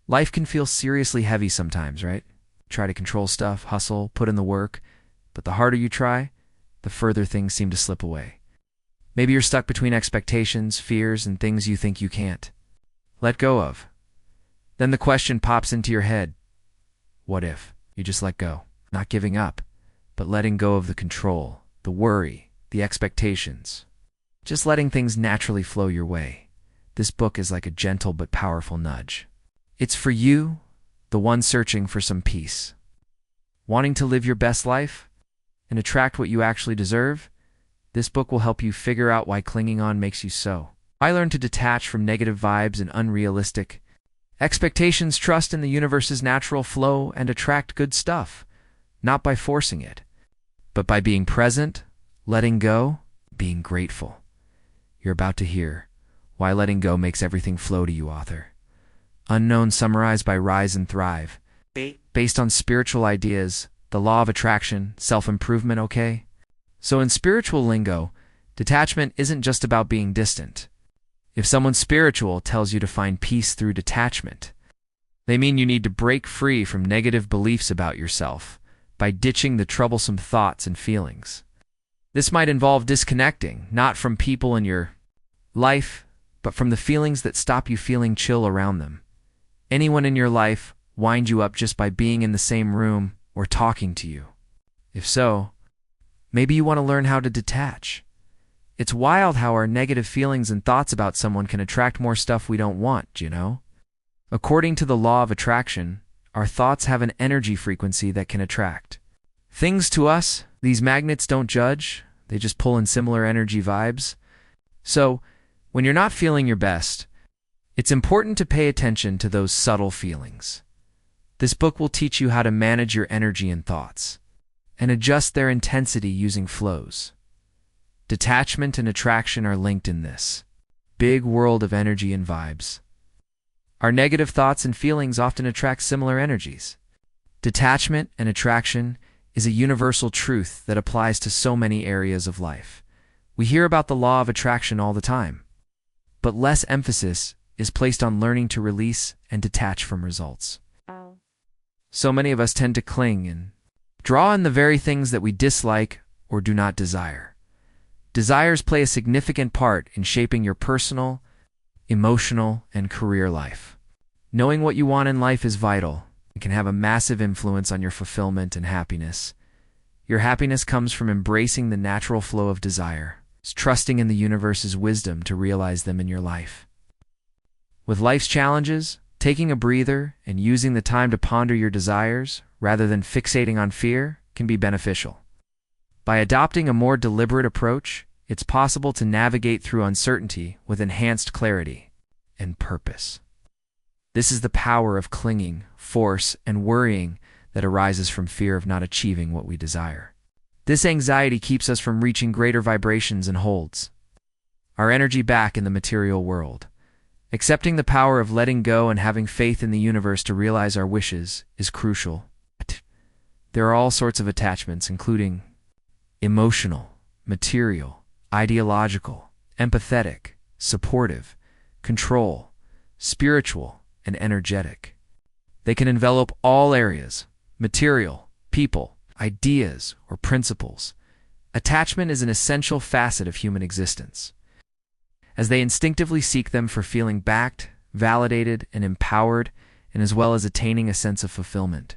Life can feel seriously heavy sometimes, right? Try to control stuff, hustle, put in the work, but the harder you try, the further things seem to slip away. Maybe you're stuck between expectations, fears, and things you think you can't let go of. Then the question pops into your head, what if you just let go? Not giving up, but letting go of the control, the worry, the expectations. Just letting things naturally flow your way. This book is like a gentle but powerful nudge. It's for you, the one searching for some peace. Wanting to live your best life and attract what you actually deserve? This book will help you figure out why clinging on makes you so. I learned to detach from negative vibes and unrealistic expectations, trust in the universe's natural flow, and attract good stuff, not by forcing it, but by being present, letting go, being grateful. You're about to hear Why Letting Go Makes Everything Flow to You, author. Unknown, summarized by Rise and Thrive. Based on spiritual ideas, the law of attraction, self-improvement, okay? So in spiritual lingo, detachment isn't just about being distant. If someone spiritual tells you to find peace through detachment, they mean you need to break free from negative beliefs about yourself by ditching the troublesome thoughts and feelings. This might involve disconnecting, not from people in your life, but from the feelings that stop you feeling chill around them. Anyone in your life wind you up just by being in the same room or talking to you? If so, maybe you want to learn how to detach. It's wild how our negative feelings and thoughts about someone can attract more stuff we don't want, you know? According to the law of attraction, our thoughts have an energy frequency that can attract things to us. These magnets don't judge, they just pull in similar energy vibes. So, when you're not feeling your best, it's important to pay attention to those subtle feelings. This book will teach you how to manage your energy and thoughts, and adjust their intensity using flows. Detachment and attraction are linked in this big world of energy and vibes. Our negative thoughts and feelings often attract similar energies. Detachment and attraction is a universal truth that applies to so many areas of life. We hear about the law of attraction all the time, but less emphasis is placed on learning to release and detach from results. So many of us tend to cling and draw in the very things that we dislike or do not desire. Desires play a significant part in shaping your personal, emotional, and career life. Knowing what you want in life is vital and can have a massive influence on your fulfillment and happiness. Your happiness comes from embracing the natural flow of desire, trusting in the universe's wisdom to realize them in your life. With life's challenges, taking a breather and using the time to ponder your desires rather than fixating on fear can be beneficial. By adopting a more deliberate approach, it's possible to navigate through uncertainty with enhanced clarity and purpose. This is the power of clinging, force, and worrying that arises from fear of not achieving what we desire. This anxiety keeps us from reaching greater vibrations and holds our energy back in the material world. Accepting the power of letting go and having faith in the universe to realize our wishes is crucial. There are all sorts of attachments, including emotional, material, ideological, empathetic, supportive, control, spiritual, and energetic. They can envelop all areas: material, people, ideas, or principles. Attachment is an essential facet of human existence, as they instinctively seek them for feeling backed, validated, and empowered, and as well as attaining a sense of fulfillment.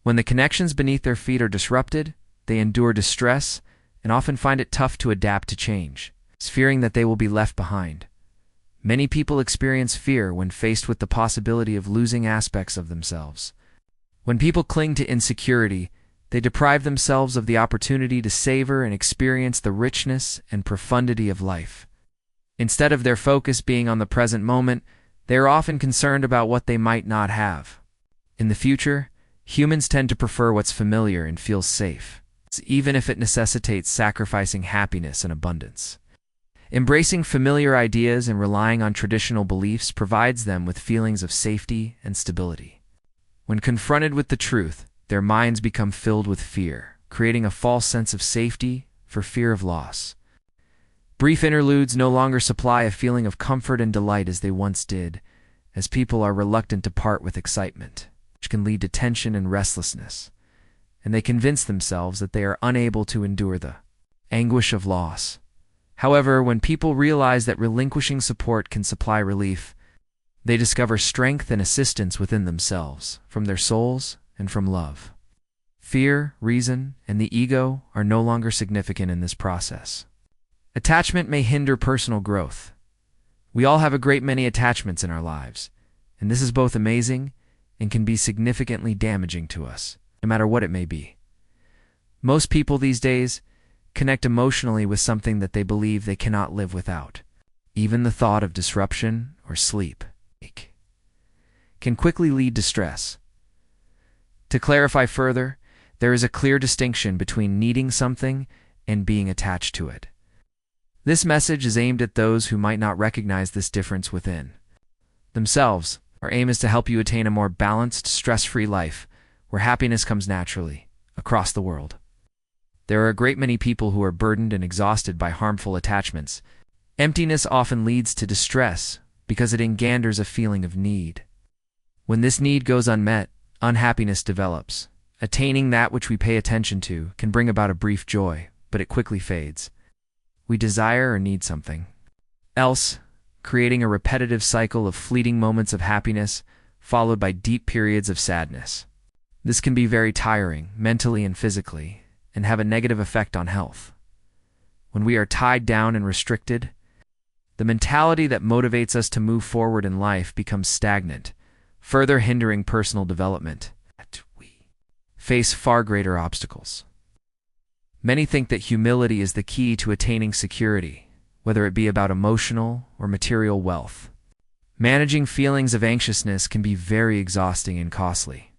When the connections beneath their feet are disrupted, they endure distress and often find it tough to adapt to change, fearing that they will be left behind. Many people experience fear when faced with the possibility of losing aspects of themselves. When people cling to insecurity, they deprive themselves of the opportunity to savor and experience the richness and profundity of life. Instead of their focus being on the present moment, they are often concerned about what they might not have. In the future, humans tend to prefer what's familiar and feels safe, even if it necessitates sacrificing happiness and abundance. Embracing familiar ideas and relying on traditional beliefs provides them with feelings of safety and stability. When confronted with the truth, their minds become filled with fear, creating a false sense of safety for fear of loss. Brief interludes no longer supply a feeling of comfort and delight as they once did, as people are reluctant to part with excitement, which can lead to tension and restlessness, and they convince themselves that they are unable to endure the anguish of loss. However, when people realize that relinquishing support can supply relief, they discover strength and assistance within themselves, from their souls and from love. Fear, reason, and the ego are no longer significant in this process. Attachment may hinder personal growth. We all have a great many attachments in our lives, and this is both amazing and can be significantly damaging to us, no matter what it may be. Most people these days connect emotionally with something that they believe they cannot live without. Even the thought of disruption or sleep can quickly lead to stress. To clarify further, there is a clear distinction between needing something and being attached to it. This message is aimed at those who might not recognize this difference within themselves. Our aim is to help you attain a more balanced, stress-free life where happiness comes naturally across the world. There are a great many people who are burdened and exhausted by harmful attachments. Emptiness often leads to distress because it engenders a feeling of need. When this need goes unmet, unhappiness develops. Attaining that which we pay attention to can bring about a brief joy, but it quickly fades. We desire or need something else, creating a repetitive cycle of fleeting moments of happiness, followed by deep periods of sadness. This can be very tiring, mentally and physically, and have a negative effect on health. When we are tied down and restricted, the mentality that motivates us to move forward in life becomes stagnant, further hindering personal development. We face far greater obstacles. Many think that humility is the key to attaining security, whether it be about emotional or material wealth. Managing feelings of anxiousness can be very exhausting and costly.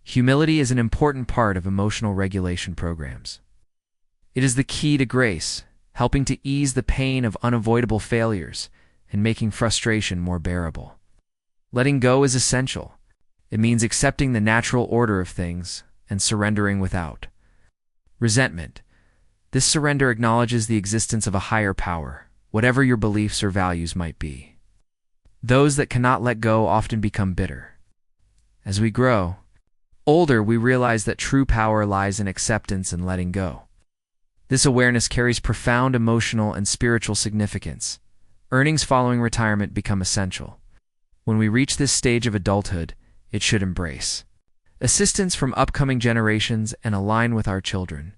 Humility is an important part of emotional regulation programs. It is the key to grace, helping to ease the pain of unavoidable failures and making frustration more bearable. Letting go is essential. It means accepting the natural order of things and surrendering without resentment. This surrender acknowledges the existence of a higher power, whatever your beliefs or values might be. Those that cannot let go often become bitter. As we grow older, we realize that true power lies in acceptance and letting go. This awareness carries profound emotional and spiritual significance. Earnings following retirement become essential. When we reach this stage of adulthood, it should embrace assistance from upcoming generations and align with our children.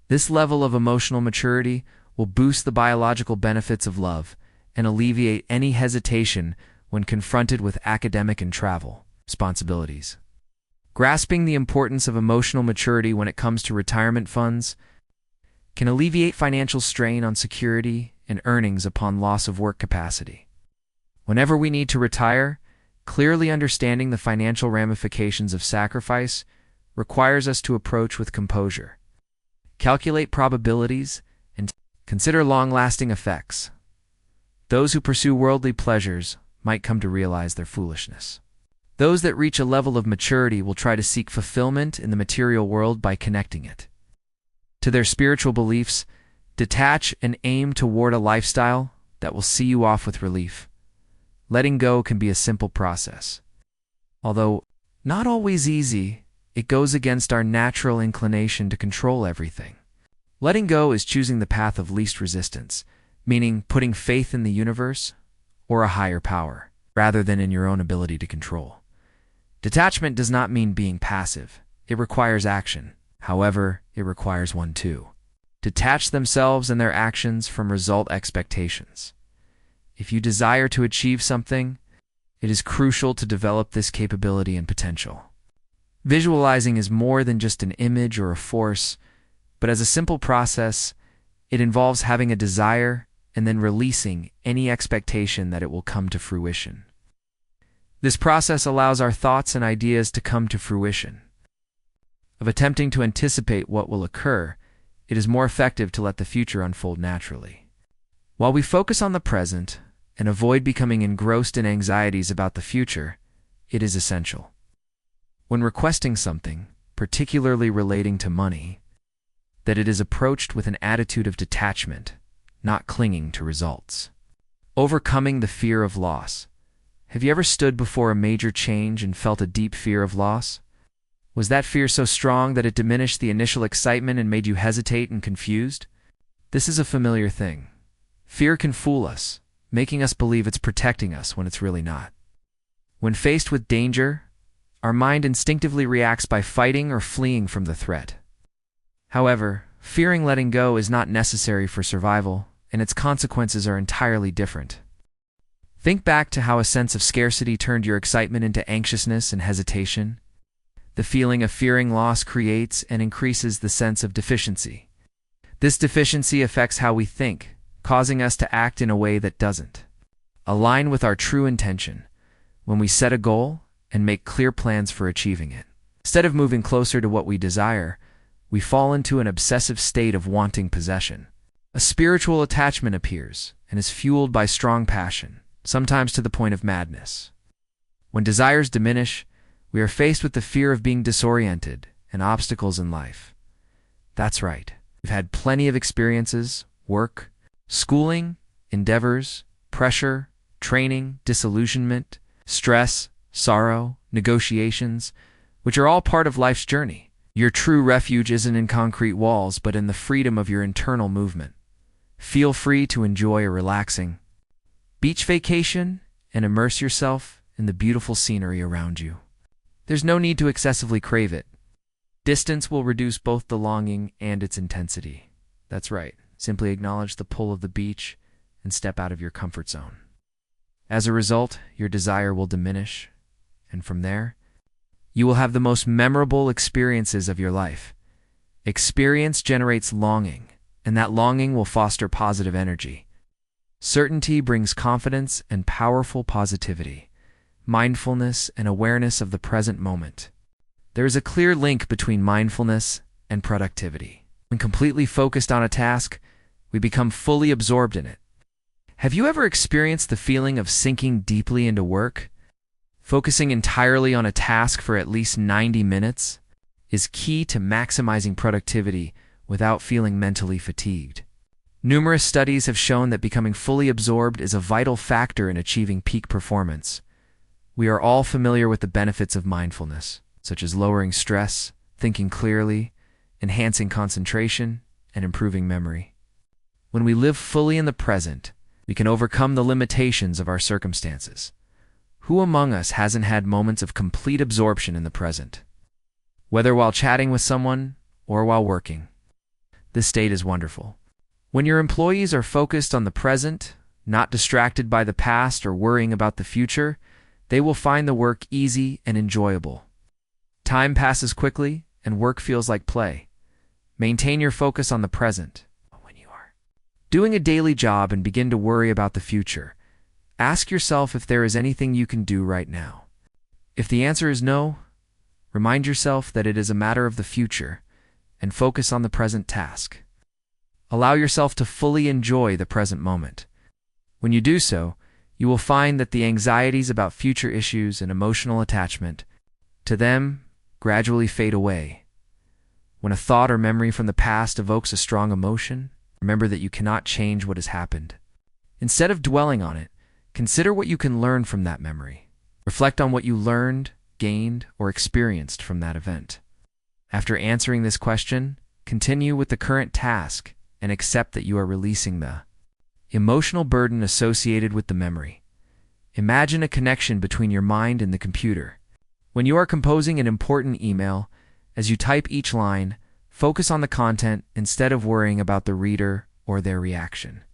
This level of emotional maturity will boost the biological benefits of love and alleviate any hesitation when confronted with academic and travel responsibilities. Grasping the importance of emotional maturity when it comes to retirement funds can alleviate financial strain on security and earnings upon loss of work capacity. Whenever we need to retire, clearly understanding the financial ramifications of sacrifice requires us to approach with composure, calculate probabilities, and consider long-lasting effects. Those who pursue worldly pleasures might come to realize their foolishness. Those that reach a level of maturity will try to seek fulfillment in the material world by connecting it to their spiritual beliefs, detach and aim toward a lifestyle that will see you off with relief. Letting go can be a simple process. Although not always easy, it goes against our natural inclination to control everything. Letting go is choosing the path of least resistance, meaning putting faith in the universe or a higher power, rather than in your own ability to control. Detachment does not mean being passive. It requires action. However, it requires one to detach themselves and their actions from result expectations. If you desire to achieve something, it is crucial to develop this capability and potential. Visualizing is more than just an image or a force, but as a simple process, it involves having a desire and then releasing any expectation that it will come to fruition. This process allows our thoughts and ideas to come to fruition. Of attempting to anticipate what will occur, it is more effective to let the future unfold naturally. While we focus on the present and avoid becoming engrossed in anxieties about the future, it is essential. When requesting something, particularly relating to money, that it is approached with an attitude of detachment, not clinging to results. Overcoming the fear of loss. Have you ever stood before a major change and felt a deep fear of loss? Was that fear so strong that it diminished the initial excitement and made you hesitate and confused? This is a familiar thing. Fear can fool us, making us believe it's protecting us when it's really not. When faced with danger, our mind instinctively reacts by fighting or fleeing from the threat. However, fearing letting go is not necessary for survival, and its consequences are entirely different. Think back to how a sense of scarcity turned your excitement into anxiousness and hesitation. The feeling of fearing loss creates and increases the sense of deficiency. This deficiency affects how we think, causing us to act in a way that doesn't align with our true intention when we set a goal and make clear plans for achieving it. Instead of moving closer to what we desire, we fall into an obsessive state of wanting possession. A spiritual attachment appears and is fueled by strong passion, sometimes to the point of madness. When desires diminish, we are faced with the fear of being disoriented and obstacles in life. That's right. We've had plenty of experiences, work, schooling, endeavors, pressure, training, disillusionment, stress, sorrow, negotiations, which are all part of life's journey. Your true refuge isn't in concrete walls, but in the freedom of your internal movement. Feel free to enjoy a relaxing beach vacation and immerse yourself in the beautiful scenery around you. There's no need to excessively crave it. Distance will reduce both the longing and its intensity. That's right. Simply acknowledge the pull of the beach and step out of your comfort zone. As a result, your desire will diminish, and from there, you will have the most memorable experiences of your life. Experience generates longing, and that longing will foster positive energy. Certainty brings confidence and powerful positivity, mindfulness and awareness of the present moment. There is a clear link between mindfulness and productivity. When completely focused on a task, we become fully absorbed in it. Have you ever experienced the feeling of sinking deeply into work? Focusing entirely on a task for at least 90 minutes is key to maximizing productivity without feeling mentally fatigued. Numerous studies have shown that becoming fully absorbed is a vital factor in achieving peak performance. We are all familiar with the benefits of mindfulness, such as lowering stress, thinking clearly, enhancing concentration, and improving memory. When we live fully in the present, we can overcome the limitations of our circumstances. Who among us hasn't had moments of complete absorption in the present? Whether while chatting with someone or while working. This state is wonderful. When your employees are focused on the present, not distracted by the past or worrying about the future, they will find the work easy and enjoyable. Time passes quickly and work feels like play. Maintain your focus on the present. When you are doing a daily job and begin to worry about the future, ask yourself if there is anything you can do right now. If the answer is no, remind yourself that it is a matter of the future and focus on the present task. Allow yourself to fully enjoy the present moment. When you do so, you will find that the anxieties about future issues and emotional attachment to them gradually fade away. When a thought or memory from the past evokes a strong emotion, remember that you cannot change what has happened. Instead of dwelling on it, consider what you can learn from that memory. Reflect on what you learned, gained, or experienced from that event. After answering this question, continue with the current task and accept that you are releasing the emotional burden associated with the memory. Imagine a connection between your mind and the computer. When you are composing an important email, as you type each line, focus on the content instead of worrying about the reader or their reaction.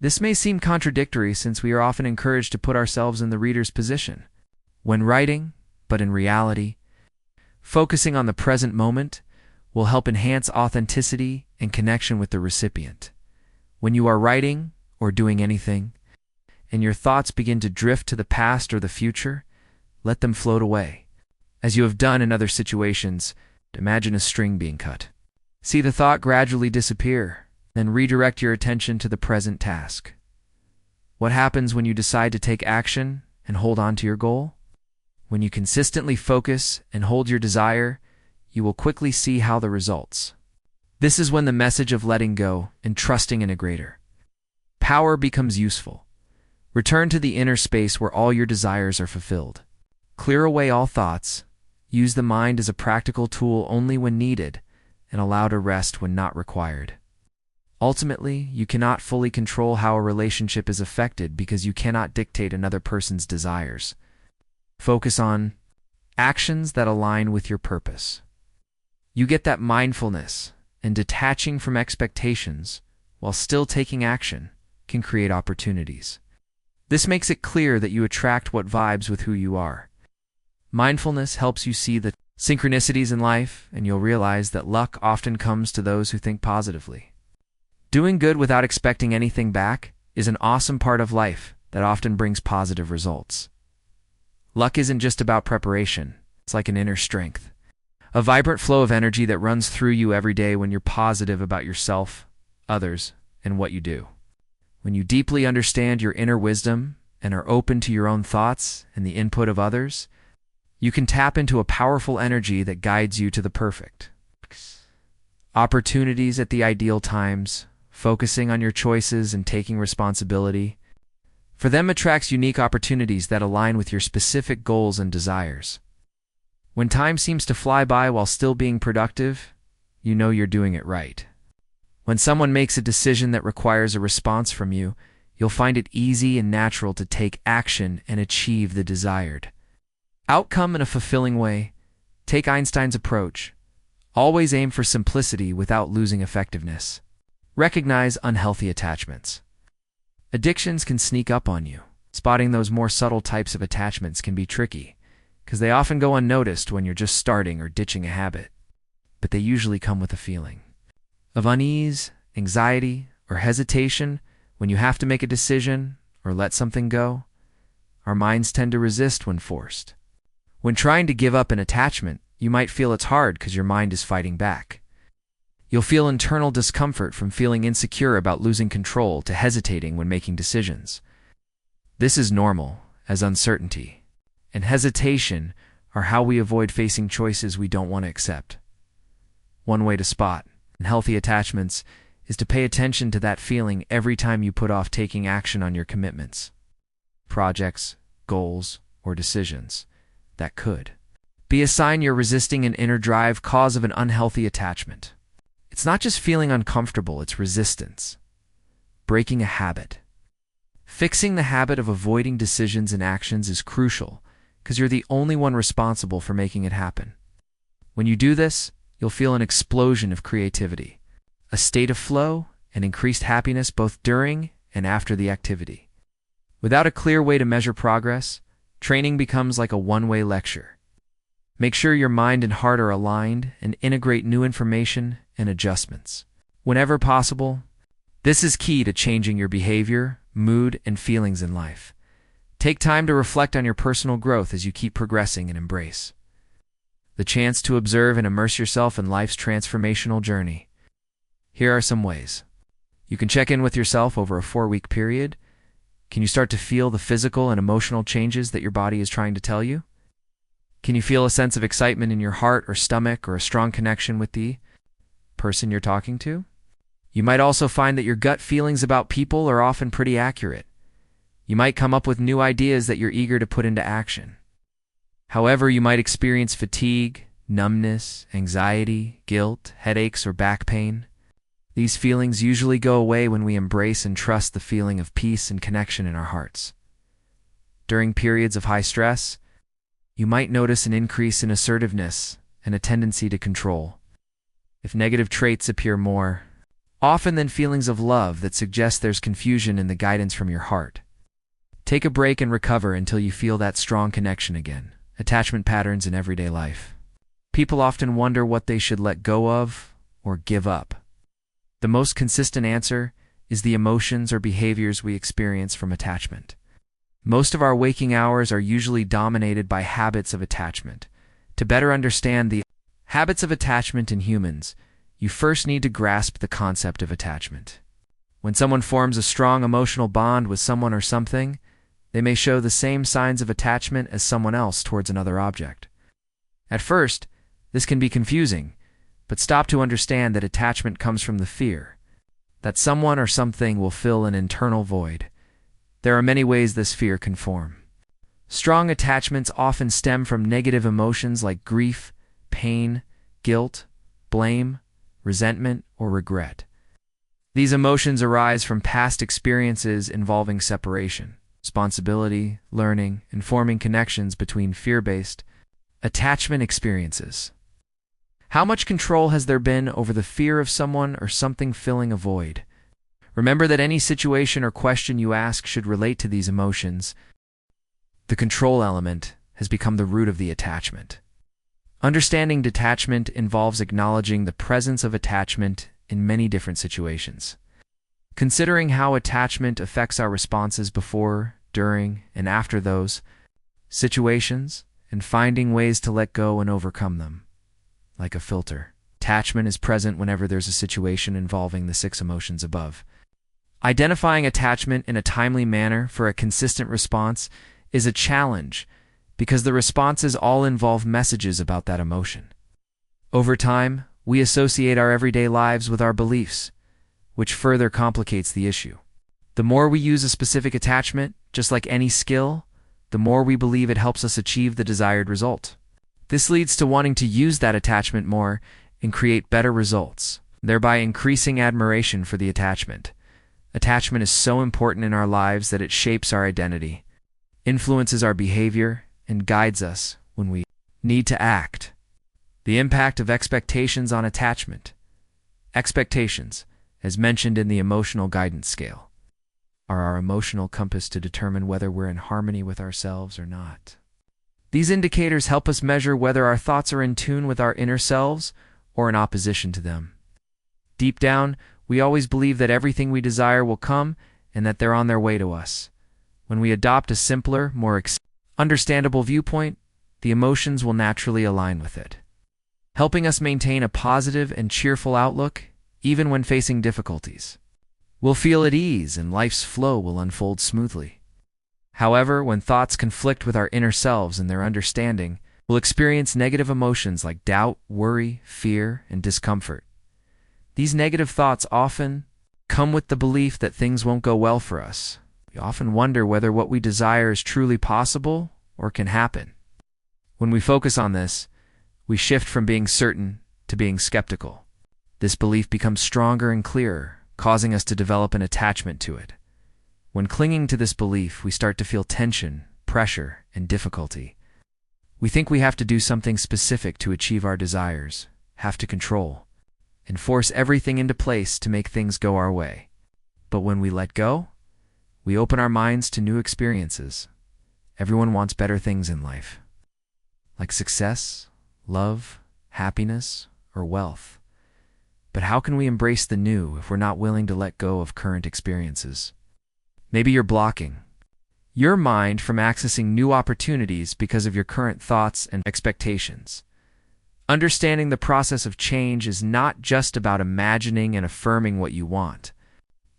This may seem contradictory since we are often encouraged to put ourselves in the reader's position when writing, but in reality, focusing on the present moment will help enhance authenticity and connection with the recipient. When you are writing or doing anything, and your thoughts begin to drift to the past or the future, let them float away. As you have done in other situations, imagine a string being cut. See the thought gradually disappear, then redirect your attention to the present task. What happens when you decide to take action and hold on to your goal? When you consistently focus and hold your desire, you will quickly see how the results. This is when the message of letting go and trusting in a greater power becomes useful. Return to the inner space where all your desires are fulfilled. Clear away all thoughts, use the mind as a practical tool only when needed, and allow to rest when not required. Ultimately, you cannot fully control how a relationship is affected because you cannot dictate another person's desires. Focus on actions that align with your purpose. You get that mindfulness and detaching from expectations while still taking action can create opportunities. This makes it clear that you attract what vibes with who you are. Mindfulness helps you see the synchronicities in life, and you'll realize that luck often comes to those who think positively. Doing good without expecting anything back is an awesome part of life that often brings positive results. Luck isn't just about preparation, it's like an inner strength. A vibrant flow of energy that runs through you every day when you're positive about yourself, others, and what you do. When you deeply understand your inner wisdom and are open to your own thoughts and the input of others, you can tap into a powerful energy that guides you to the perfect. Opportunities at the ideal times, focusing on your choices and taking responsibility. For them attracts unique opportunities that align with your specific goals and desires. When time seems to fly by while still being productive, you know you're doing it right. When someone makes a decision that requires a response from you, you'll find it easy and natural to take action and achieve the desired outcome in a fulfilling way. Take Einstein's approach. Always aim for simplicity without losing effectiveness. Recognize unhealthy attachments. Addictions can sneak up on you. Spotting those more subtle types of attachments can be tricky, because they often go unnoticed when you're just starting or ditching a habit. But they usually come with a feeling of unease, anxiety, or hesitation when you have to make a decision or let something go. Our minds tend to resist when forced. When trying to give up an attachment, you might feel it's hard because your mind is fighting back. You'll feel internal discomfort from feeling insecure about losing control to hesitating when making decisions. This is normal, as uncertainty and hesitation are how we avoid facing choices we don't want to accept. One way to spot unhealthy attachments is to pay attention to that feeling every time you put off taking action on your commitments, projects, goals, or decisions that could be a sign you're resisting an inner drive cause of an unhealthy attachment. It's not just feeling uncomfortable, it's resistance. Breaking a habit. Fixing the habit of avoiding decisions and actions is crucial because you're the only one responsible for making it happen. When you do this, you'll feel an explosion of creativity, a state of flow, and increased happiness both during and after the activity. Without a clear way to measure progress, training becomes like a one-way lecture. Make sure your mind and heart are aligned and integrate new information and adjustments whenever possible. This is key to changing your behavior, mood, and feelings in life. Take time to reflect on your personal growth as you keep progressing and embrace the chance to observe and immerse yourself in life's transformational journey. Here are some ways. You can check in with yourself over a 4-week period. Can you start to feel the physical and emotional changes that your body is trying to tell you? Can you feel a sense of excitement in your heart or stomach or a strong connection with the person you're talking to? You might also find that your gut feelings about people are often pretty accurate. You might come up with new ideas that you're eager to put into action. However, you might experience fatigue, numbness, anxiety, guilt, headaches, or back pain. These feelings usually go away when we embrace and trust the feeling of peace and connection in our hearts. During periods of high stress, you might notice an increase in assertiveness and a tendency to control. If negative traits appear more often than feelings of love that suggest there's confusion in the guidance from your heart. Take a break and recover until you feel that strong connection again. Attachment patterns in everyday life. People often wonder what they should let go of or give up. The most consistent answer is the emotions or behaviors we experience from attachment. Most of our waking hours are usually dominated by habits of attachment. To better understand the habits of attachment in humans, you first need to grasp the concept of attachment. When someone forms a strong emotional bond with someone or something, they may show the same signs of attachment as someone else towards another object. At first, this can be confusing, but stop to understand that attachment comes from the fear that someone or something will fill an internal void. There are many ways this fear can form. Strong attachments often stem from negative emotions like grief, pain, guilt, blame, resentment, or regret. These emotions arise from past experiences involving separation, responsibility, learning, and forming connections between fear-based attachment experiences. How much control has there been over the fear of someone or something filling a void? Remember that any situation or question you ask should relate to these emotions. The control element has become the root of the attachment. Understanding detachment involves acknowledging the presence of attachment in many different situations. Considering how attachment affects our responses before, during, and after those situations, and finding ways to let go and overcome them. Like a filter, attachment is present whenever there's a situation involving the 6 emotions above. Identifying attachment in a timely manner for a consistent response is a challenge because the responses all involve messages about that emotion. Over time, we associate our everyday lives with our beliefs, which further complicates the issue. The more we use a specific attachment, just like any skill, the more we believe it helps us achieve the desired result. This leads to wanting to use that attachment more and create better results, thereby increasing admiration for the attachment. Attachment is so important in our lives that it shapes our identity, influences our behavior, and guides us when we need to act. The impact of expectations on attachment. Expectations, as mentioned in the emotional guidance scale, are our emotional compass to determine whether we're in harmony with ourselves or not. These indicators help us measure whether our thoughts are in tune with our inner selves or in opposition to them. Deep down, we always believe that everything we desire will come and that they're on their way to us. When we adopt a simpler, more understandable viewpoint, the emotions will naturally align with it, helping us maintain a positive and cheerful outlook even when facing difficulties. We'll feel at ease and life's flow will unfold smoothly. However, when thoughts conflict with our inner selves and their understanding, we'll experience negative emotions like doubt, worry, fear, and discomfort. These negative thoughts often come with the belief that things won't go well for us. We often wonder whether what we desire is truly possible or can happen. When we focus on this, we shift from being certain to being skeptical. This belief becomes stronger and clearer, causing us to develop an attachment to it. When clinging to this belief, we start to feel tension, pressure, and difficulty. We think we have to do something specific to achieve our desires, have to control, and force everything into place to make things go our way. But when we let go, we open our minds to new experiences. Everyone wants better things in life, like success, love, happiness, or wealth. But how can we embrace the new if we're not willing to let go of current experiences? Maybe you're blocking your mind from accessing new opportunities because of your current thoughts and expectations. Understanding the process of change is not just about imagining and affirming what you want.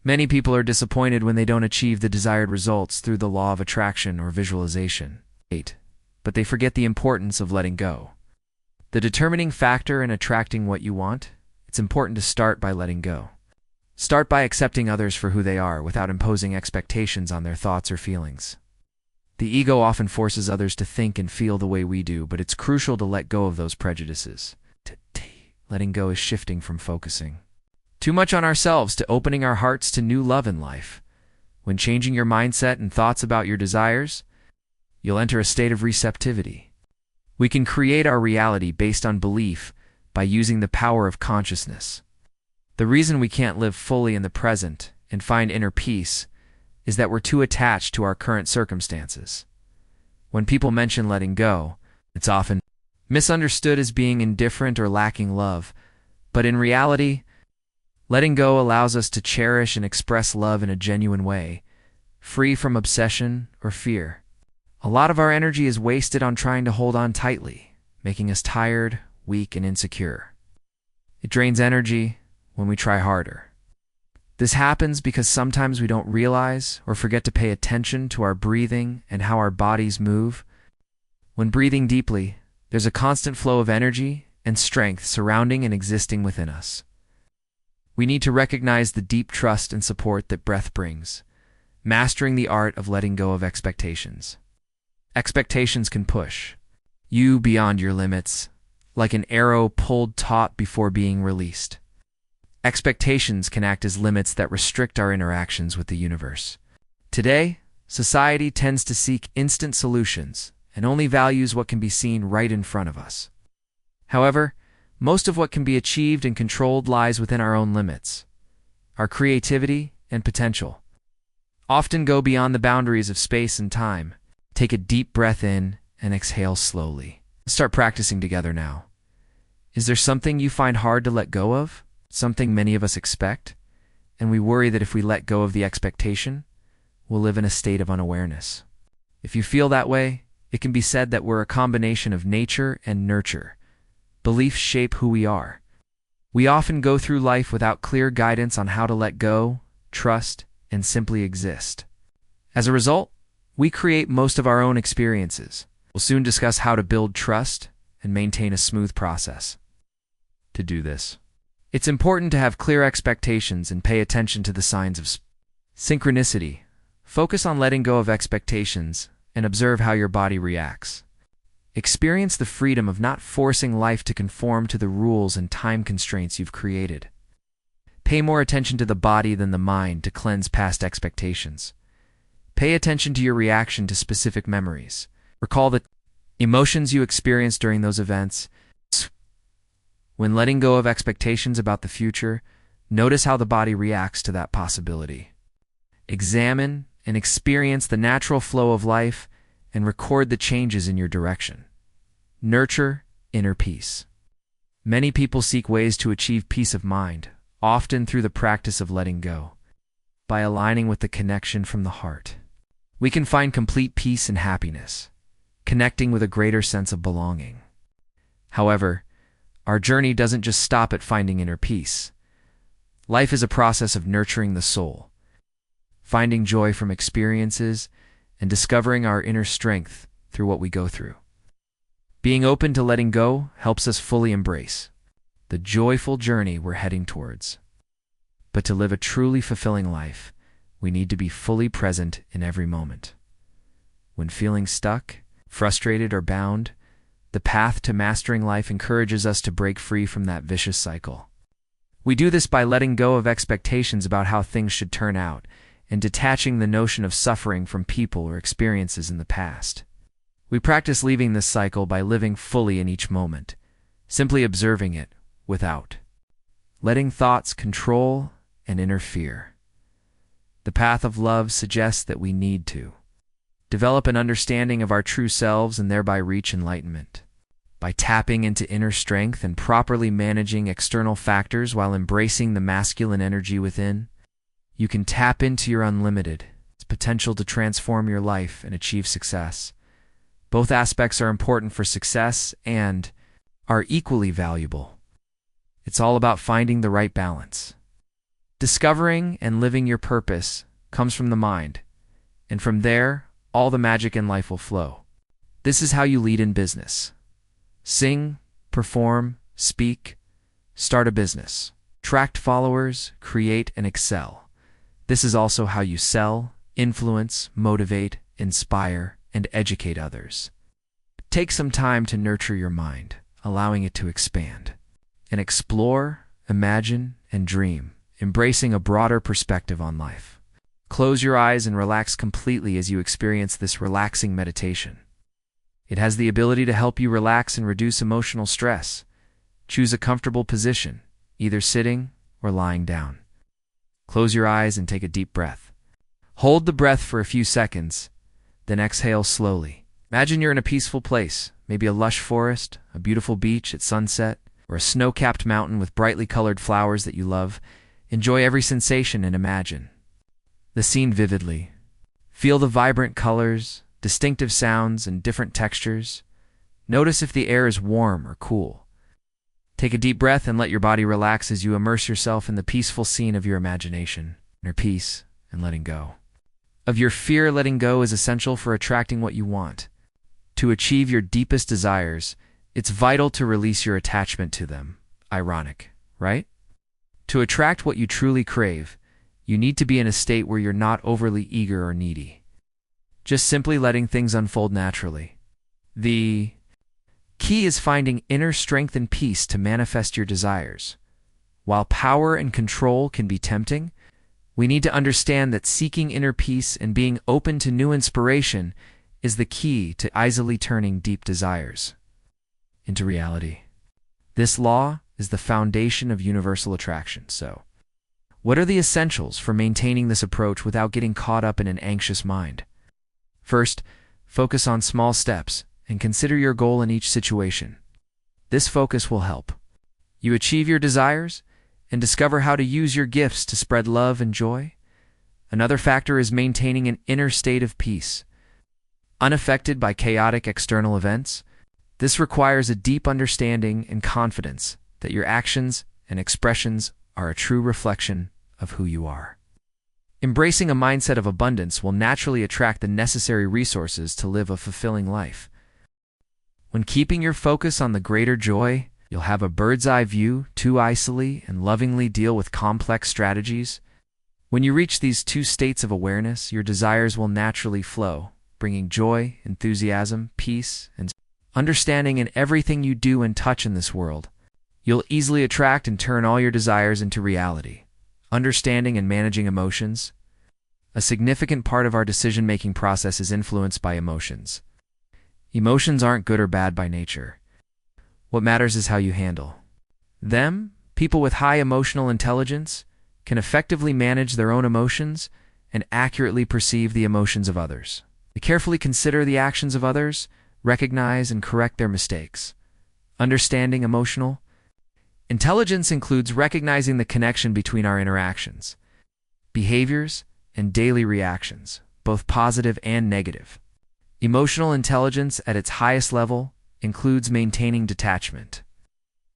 Many people are disappointed when they don't achieve the desired results through the law of attraction or visualization. But they forget the importance of letting go. The determining factor in attracting what you want, it's important to start by letting go. Start by accepting others for who they are without imposing expectations on their thoughts or feelings. The ego often forces others to think and feel the way we do, but it's crucial to let go of those prejudices. Letting go is shifting from focusing too much on ourselves to opening our hearts to new love in life. When changing your mindset and thoughts about your desires, you'll enter a state of receptivity. We can create our reality based on belief by using the power of consciousness. The reason we can't live fully in the present and find inner peace is that we're too attached to our current circumstances. When people mention letting go, it's often misunderstood as being indifferent or lacking love, but in reality, letting go allows us to cherish and express love in a genuine way, free from obsession or fear. A lot of our energy is wasted on trying to hold on tightly, making us tired, weak, and insecure. It drains energy when we try harder. This happens because sometimes we don't realize or forget to pay attention to our breathing and how our bodies move. When breathing deeply, there's a constant flow of energy and strength surrounding and existing within us. We need to recognize the deep trust and support that breath brings, Mastering the art of letting go of expectations. Expectations can push you beyond your limits, like an arrow pulled taut before being released. Expectations can act as limits that restrict our interactions with the universe. Today, society tends to seek instant solutions and only values what can be seen right in front of us. However, most of what can be achieved and controlled lies within our own limits. Our creativity and potential often go beyond the boundaries of space and time. Take a deep breath in and exhale slowly. Start practicing together now. Is there something you find hard to let go of? Something many of us expect? And we worry that if we let go of the expectation, we'll live in a state of unawareness. If you feel that way, it can be said that we're a combination of nature and nurture. Beliefs shape who we are. We often go through life without clear guidance on how to let go, trust, and simply exist. As a result, we create most of our own experiences. We'll soon discuss how to build trust and maintain a smooth process. To do this, it's important to have clear expectations and pay attention to the signs of synchronicity. Focus on letting go of expectations and observe how your body reacts. Experience the freedom of not forcing life to conform to the rules and time constraints you've created. Pay more attention to the body than the mind to cleanse past expectations. Pay attention to your reaction to specific memories. Recall the emotions you experienced during those events. When letting go of expectations about the future, notice how the body reacts to that possibility. Examine and experience the natural flow of life and record the changes in your direction. Nurture inner peace. Many people seek ways to achieve peace of mind, often through the practice of letting go. By aligning with the connection from the heart, we can find complete peace and happiness, connecting with a greater sense of belonging. However, our journey doesn't just stop at finding inner peace. Life is a process of nurturing the soul, finding joy from experiences, and discovering our inner strength through what we go through. Being open to letting go helps us fully embrace the joyful journey we're heading towards. But to live a truly fulfilling life, we need to be fully present in every moment. When feeling stuck, frustrated, or bound, the path to mastering life encourages us to break free from that vicious cycle. We do this by letting go of expectations about how things should turn out and detaching the notion of suffering from people or experiences in the past. We practice leaving this cycle by living fully in each moment, simply observing it without letting thoughts control and interfere. The path of love suggests that we need to develop an understanding of our true selves and thereby reach enlightenment. By tapping into inner strength and properly managing external factors while embracing the masculine energy within, you can tap into your unlimited potential to transform your life and achieve success. Both aspects are important for success and are equally valuable. It's all about finding the right balance. Discovering and living your purpose comes from the mind, and from there, all the magic in life will flow. This is how you lead in business. Sing, perform, speak, start a business, attract followers, create, and excel. This is also how you sell, influence, motivate, inspire, and educate others. Take some time to nurture your mind, allowing it to expand, and explore, imagine, and dream, embracing a broader perspective on life. Close your eyes and relax completely as you experience this relaxing meditation. It has the ability to help you relax and reduce emotional stress. Choose a comfortable position, either sitting or lying down. Close your eyes and take a deep breath. Hold the breath for a few seconds, then exhale slowly. Imagine you're in a peaceful place, maybe a lush forest, a beautiful beach at sunset, or a snow-capped mountain with brightly colored flowers that you love. Enjoy every sensation and imagine the scene vividly. Feel the vibrant colors, distinctive sounds, and different textures. Notice if the air is warm or cool. Take a deep breath and let your body relax as you immerse yourself in the peaceful scene of your imagination. Inner peace and letting go of your fear. Letting go is essential for attracting what you want. To achieve your deepest desires, it's vital to release your attachment to them. Ironic, right? To attract what you truly crave, You need to be in a state where you're not overly eager or needy, just simply letting things unfold naturally. The key is finding inner strength and peace to manifest your desires. While power and control can be tempting, we need to understand that seeking inner peace and being open to new inspiration is the key to easily turning deep desires into reality. This law is the foundation of universal attraction. So, what are the essentials for maintaining this approach without getting caught up in an anxious mind? First, focus on small steps and consider your goal in each situation. This focus will help you achieve your desires and discover how to use your gifts to spread love and joy. Another factor is maintaining an inner state of peace, unaffected by chaotic external events. This requires a deep understanding and confidence that your actions and expressions are a true reflection of who you are. Embracing a mindset of abundance will naturally attract the necessary resources to live a fulfilling life. When keeping your focus on the greater joy, you'll have a bird's-eye view to easily and lovingly deal with complex strategies. When you reach these two states of awareness, your desires will naturally flow, bringing joy, enthusiasm, peace, and understanding in everything you do and touch in this world. You'll easily attract and turn all your desires into reality. Understanding and managing emotions. A significant part of our decision-making process is influenced by emotions. Emotions aren't good or bad by nature. What matters is how you handle them. People with high emotional intelligence can effectively manage their own emotions and accurately perceive the emotions of others. They carefully consider the actions of others, recognize and correct their mistakes. Understanding emotional intelligence includes recognizing the connection between our interactions, behaviors, and daily reactions, both positive and negative. Emotional intelligence at its highest level includes maintaining detachment.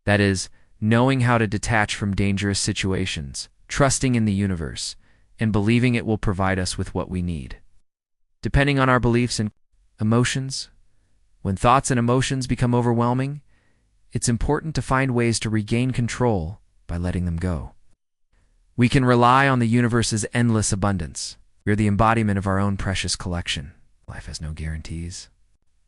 That is, knowing how to detach from dangerous situations, trusting in the universe, and believing it will provide us with what we need. Depending on our beliefs and emotions, when thoughts and emotions become overwhelming, it's important to find ways to regain control by letting them go. We can rely on the universe's endless abundance. We are the embodiment of our own precious collection. Life has no guarantees.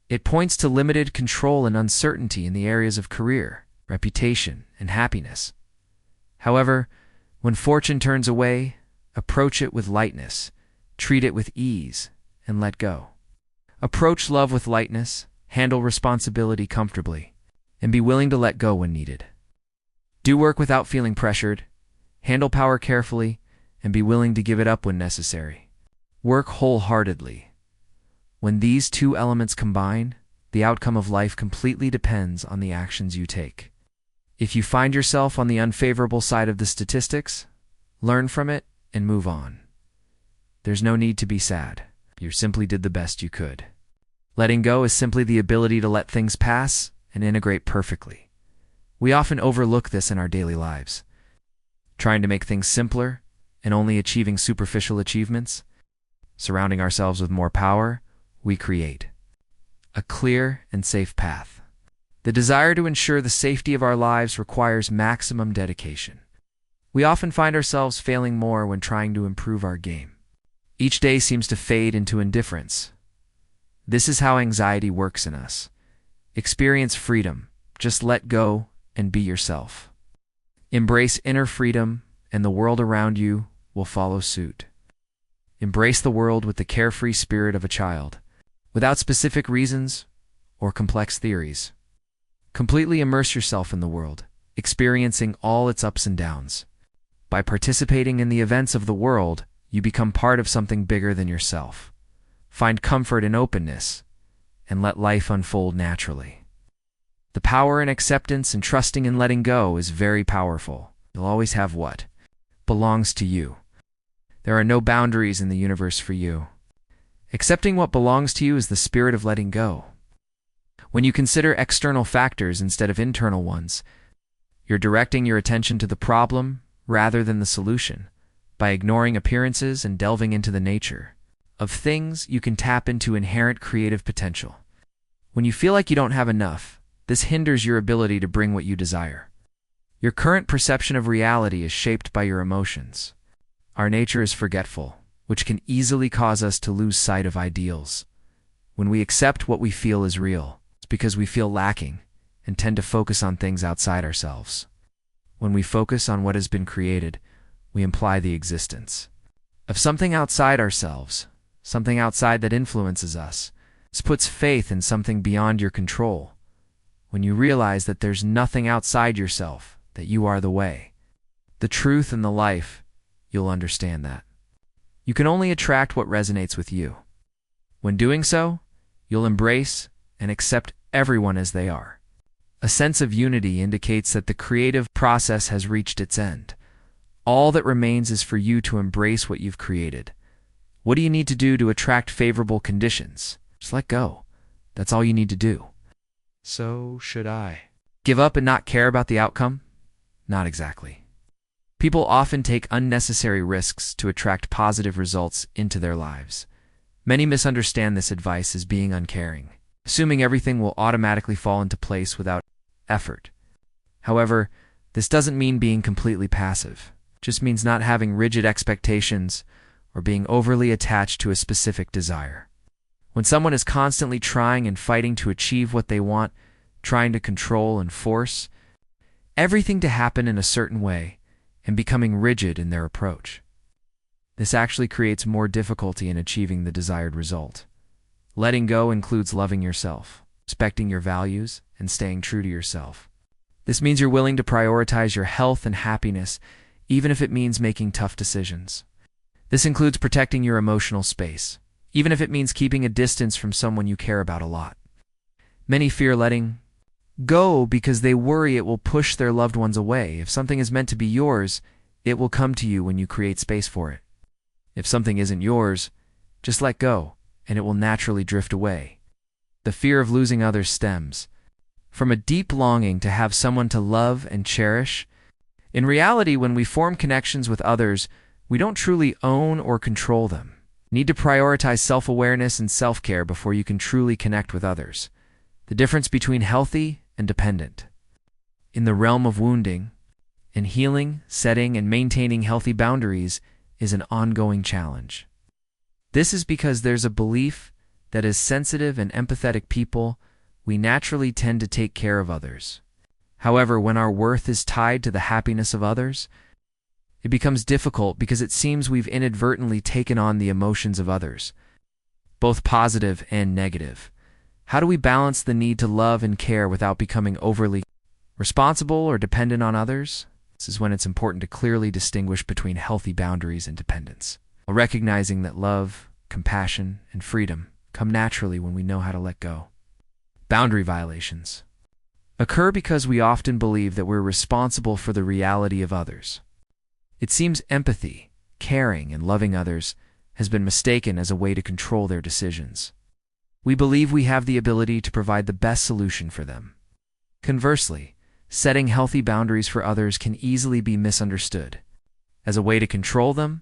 It points to limited control and uncertainty in the areas of career, reputation, and happiness. However, when fortune turns away, approach it with lightness, treat it with ease, and let go. Approach love with lightness, handle responsibility comfortably, and be willing to let go when needed. Do work without feeling pressured, handle power carefully, and be willing to give it up when necessary. Work wholeheartedly. When these two elements combine, the outcome of life completely depends on the actions you take. If you find yourself on the unfavorable side of the statistics, learn from it and move on. There's no need to be sad. You simply did the best you could. Letting go is simply the ability to let things pass and integrate perfectly. We often overlook this in our daily lives, trying to make things simpler and only achieving superficial achievements. Surrounding ourselves with more power, we create a clear and safe path. The desire to ensure the safety of our lives requires maximum dedication. We often find ourselves failing more when trying to improve our game. Each day seems to fade into indifference. This is how anxiety works in us. Experience freedom. Just let go and be yourself. Embrace inner freedom, and the world around you will follow suit. Embrace the world with the carefree spirit of a child, without specific reasons or complex theories. Completely immerse yourself in the world, experiencing all its ups and downs. By participating in the events of the world, you become part of something bigger than yourself. Find comfort in openness, and let life unfold naturally. The power in acceptance and trusting in letting go is very powerful. You'll always have what belongs to you. There are no boundaries in the universe for you. Accepting what belongs to you is the spirit of letting go. When you consider external factors instead of internal ones, you're directing your attention to the problem rather than the solution. By ignoring appearances and delving into the nature of things, you can tap into inherent creative potential. When you feel like you don't have enough, this hinders your ability to bring what you desire. Your current perception of reality is shaped by your emotions. Our nature is forgetful, which can easily cause us to lose sight of ideals. When we accept what we feel is real, it's because we feel lacking and tend to focus on things outside ourselves. When we focus on what has been created, we imply the existence of something outside ourselves, something outside that influences us. This puts faith in something beyond your control. When you realize that there's nothing outside yourself, that you are the way, the truth, and the life, you'll understand that. You can only attract what resonates with you. When doing so, you'll embrace and accept everyone as they are. A sense of unity indicates that the creative process has reached its end. All that remains is for you to embrace what you've created. What do you need to do to attract favorable conditions? Just let go. That's all you need to do. So, should I give up and not care about the outcome? Not exactly. People often take unnecessary risks to attract positive results into their lives. Many misunderstand this advice as being uncaring, assuming everything will automatically fall into place without effort. However, this doesn't mean being completely passive. It just means not having rigid expectations or being overly attached to a specific desire. When someone is constantly trying and fighting to achieve what they want, trying to control and force everything to happen in a certain way, and becoming rigid in their approach, this actually creates more difficulty in achieving the desired result. Letting go includes loving yourself, respecting your values, and staying true to yourself. This means you're willing to prioritize your health and happiness, even if it means making tough decisions. This includes protecting your emotional space, even if it means keeping a distance from someone you care about a lot. Many fear letting go because they worry it will push their loved ones away. If something is meant to be yours, it will come to you when you create space for it. If something isn't yours, just let go, and it will naturally drift away. The fear of losing others stems from a deep longing to have someone to love and cherish. In reality, when we form connections with others, we don't truly own or control them. You need to prioritize self-awareness and self-care before you can truly connect with others. The difference between healthy and dependent. In the realm of wounding, in healing, setting, and maintaining healthy boundaries is an ongoing challenge. This is because there's a belief that as sensitive and empathetic people, we naturally tend to take care of others. However, when our worth is tied to the happiness of others, it becomes difficult because it seems we've inadvertently taken on the emotions of others, both positive and negative. How do we balance the need to love and care without becoming overly responsible or dependent on others? This is when it's important to clearly distinguish between healthy boundaries and dependence, while recognizing that love, compassion, and freedom come naturally when we know how to let go. Boundary violations occur because we often believe that we're responsible for the reality of others. It seems empathy, caring, and loving others has been mistaken as a way to control their decisions. We believe we have the ability to provide the best solution for them. Conversely, setting healthy boundaries for others can easily be misunderstood as a way to control them.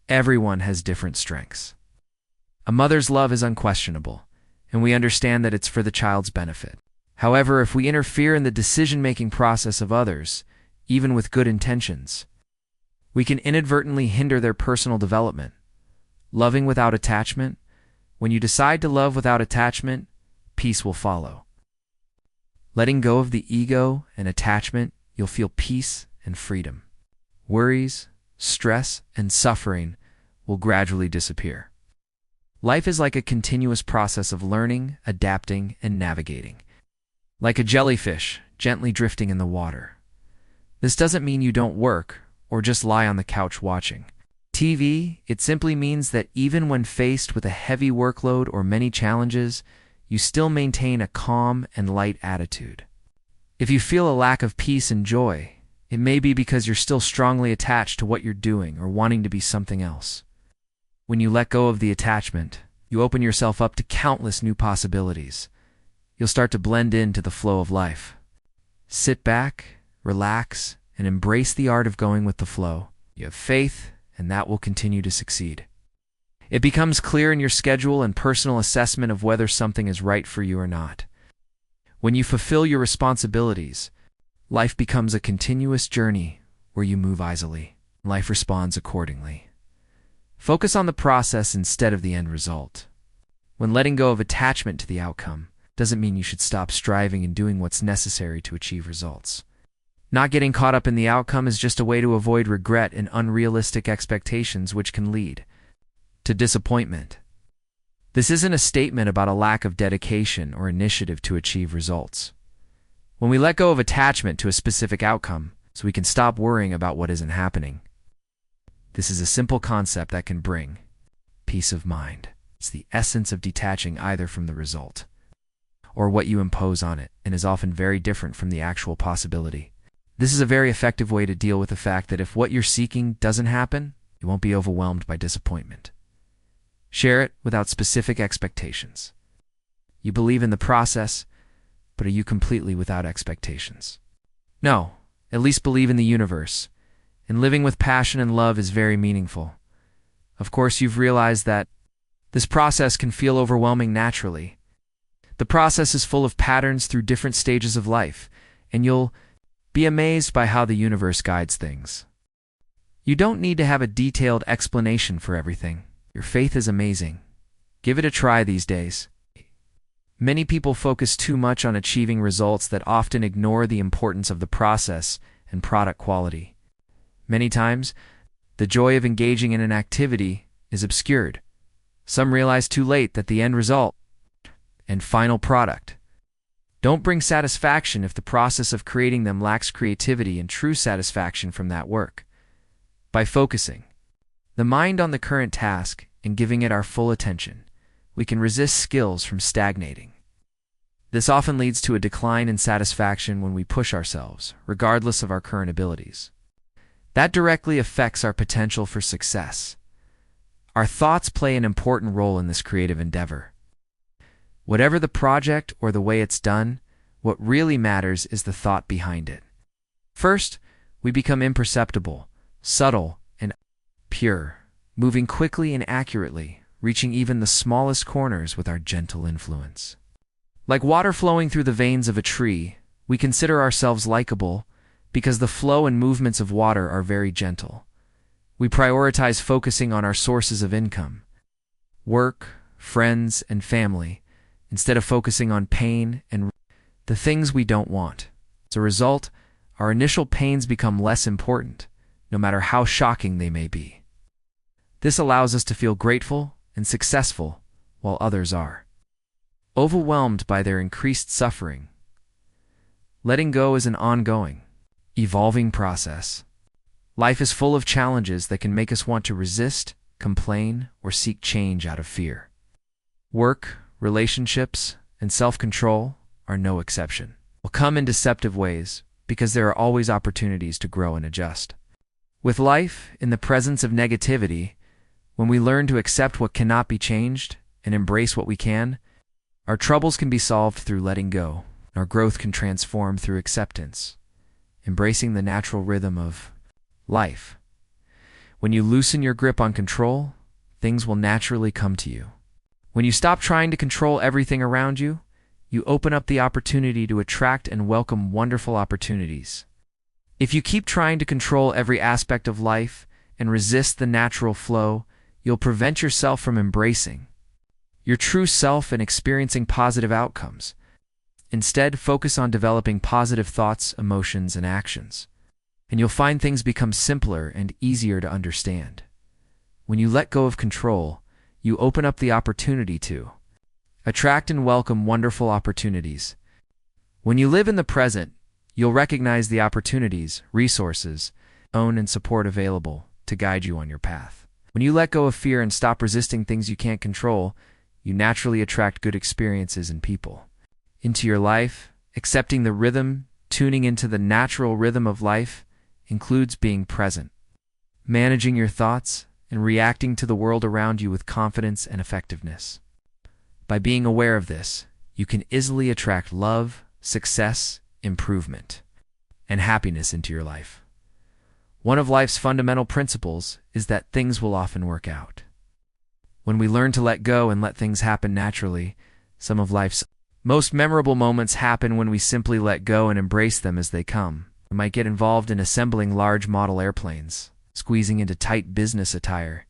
Everyone has different strengths. A mother's love is unquestionable, and we understand that it's for the child's benefit. However, if we interfere in the decision-making process of others, even with good intentions, we can inadvertently hinder their personal development. Loving without attachment. When you decide to love without attachment, peace will follow. Letting go of the ego and attachment, you'll feel peace and freedom. Worries, stress, and suffering will gradually disappear. Life is like a continuous process of learning, adapting, and navigating. Like a jellyfish gently drifting in the water. This doesn't mean you don't work or just lie on the couch watching TV. It simply means that even when faced with a heavy workload or many challenges, you still maintain a calm and light attitude. If you feel a lack of peace and joy, it may be because you're still strongly attached to what you're doing or wanting to be something else. When you let go of the attachment, you open yourself up to countless new possibilities. You'll start to blend into the flow of life. Sit back, relax, and embrace the art of going with the flow. You have faith, and that will continue to succeed. It becomes clear in your schedule and personal assessment of whether something is right for you or not. When you fulfill your responsibilities, life becomes a continuous journey where you move easily. Life responds accordingly. Focus on the process instead of the end result. When letting go of attachment to the outcome doesn't mean you should stop striving and doing what's necessary to achieve results. Not getting caught up in the outcome is just a way to avoid regret and unrealistic expectations, which can lead to disappointment. This isn't a statement about a lack of dedication or initiative to achieve results. When we let go of attachment to a specific outcome, so we can stop worrying about what isn't happening. This is a simple concept that can bring peace of mind. It's the essence of detaching either from the result or what you impose on it, and is often very different from the actual possibility. This is a very effective way to deal with the fact that if what you're seeking doesn't happen, you won't be overwhelmed by disappointment. Share it without specific expectations. You believe in the process, but are you completely without expectations? No, at least believe in the universe. And living with passion and love is very meaningful. Of course, you've realized that this process can feel overwhelming naturally. The process is full of patterns through different stages of life, and you'll be amazed by how the universe guides things. You don't need to have a detailed explanation for everything. Your faith is amazing. Give it a try these days. Many people focus too much on achieving results that often ignore the importance of the process and product quality. Many times, the joy of engaging in an activity is obscured. Some realize too late that the end result and final product don't bring satisfaction if the process of creating them lacks creativity and true satisfaction from that work. By focusing the mind on the current task and giving it our full attention, we can resist skills from stagnating. This often leads to a decline in satisfaction when we push ourselves, regardless of our current abilities. That directly affects our potential for success. Our thoughts play an important role in this creative endeavor. Whatever the project or the way it's done, what really matters is the thought behind it. First, we become imperceptible, subtle, and pure, moving quickly and accurately, reaching even the smallest corners with our gentle influence. Like water flowing through the veins of a tree, we consider ourselves likable because the flow and movements of water are very gentle. We prioritize focusing on our sources of income, work, friends, and family, instead of focusing on pain and the things we don't want. As a result, our initial pains become less important, no matter how shocking they may be. This allows us to feel grateful and successful while others are overwhelmed by their increased suffering. Letting go is an ongoing, evolving process. Life is full of challenges that can make us want to resist, complain, or seek change out of fear. Work, relationships, and self-control are no exception. Will come in deceptive ways because there are always opportunities to grow and adjust. With life in the presence of negativity, when we learn to accept what cannot be changed and embrace what we can, our troubles can be solved through letting go. Our growth can transform through acceptance, embracing the natural rhythm of life. When you loosen your grip on control, things will naturally come to you. When you stop trying to control everything around you, you open up the opportunity to attract and welcome wonderful opportunities. If you keep trying to control every aspect of life and resist the natural flow, you'll prevent yourself from embracing your true self and experiencing positive outcomes. Instead, focus on developing positive thoughts, emotions, and actions, and you'll find things become simpler and easier to understand. When you let go of control, you open up the opportunity to attract and welcome wonderful opportunities. When you live in the present, you'll recognize the opportunities, resources, own and support available to guide you on your path. When you let go of fear and stop resisting things you can't control, you naturally attract good experiences and people into your life. Accepting the rhythm, tuning into the natural rhythm of life, includes being present, managing your thoughts, and reacting to the world around you with confidence and effectiveness. By being aware of this, you can easily attract love, success, improvement, and happiness into your life. One of life's fundamental principles is that things will often work out. When we learn to let go and let things happen naturally, some of life's most memorable moments happen when we simply let go and embrace them as they come. We might get involved in assembling large model airplanes, squeezing into tight business attire,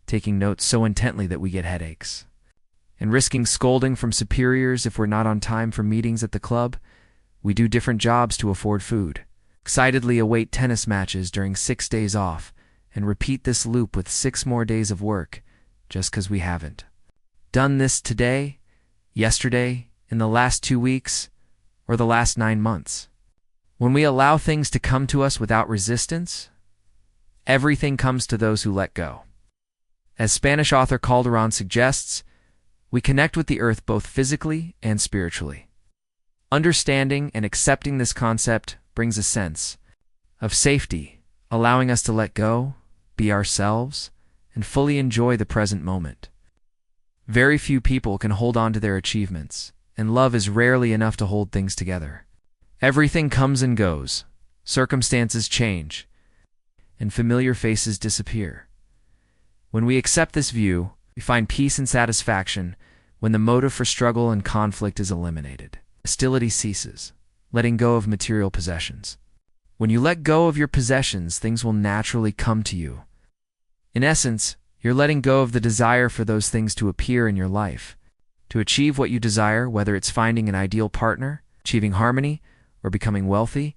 taking notes so intently that we get headaches, and risking scolding from superiors if we're not on time for meetings at the club. We do different jobs to afford food, excitedly await tennis matches during 6 days off, and repeat this loop with 6 more days of work, just because we haven't done this today, yesterday, in the last 2 weeks, or the last 9 months. When we allow things to come to us without resistance, everything comes to those who let go. As Spanish author Calderon suggests, we connect with the earth both physically and spiritually. Understanding and accepting this concept brings a sense of safety, allowing us to let go, be ourselves, and fully enjoy the present moment. Very few people can hold on to their achievements, and love is rarely enough to hold things together. Everything comes and goes, circumstances change, and familiar faces disappear. When we accept this view, we find peace and satisfaction when the motive for struggle and conflict is eliminated. Hostility ceases, letting go of material possessions. When you let go of your possessions, things will naturally come to you. In essence, you're letting go of the desire for those things to appear in your life. To achieve what you desire, whether it's finding an ideal partner, achieving harmony, or becoming wealthy,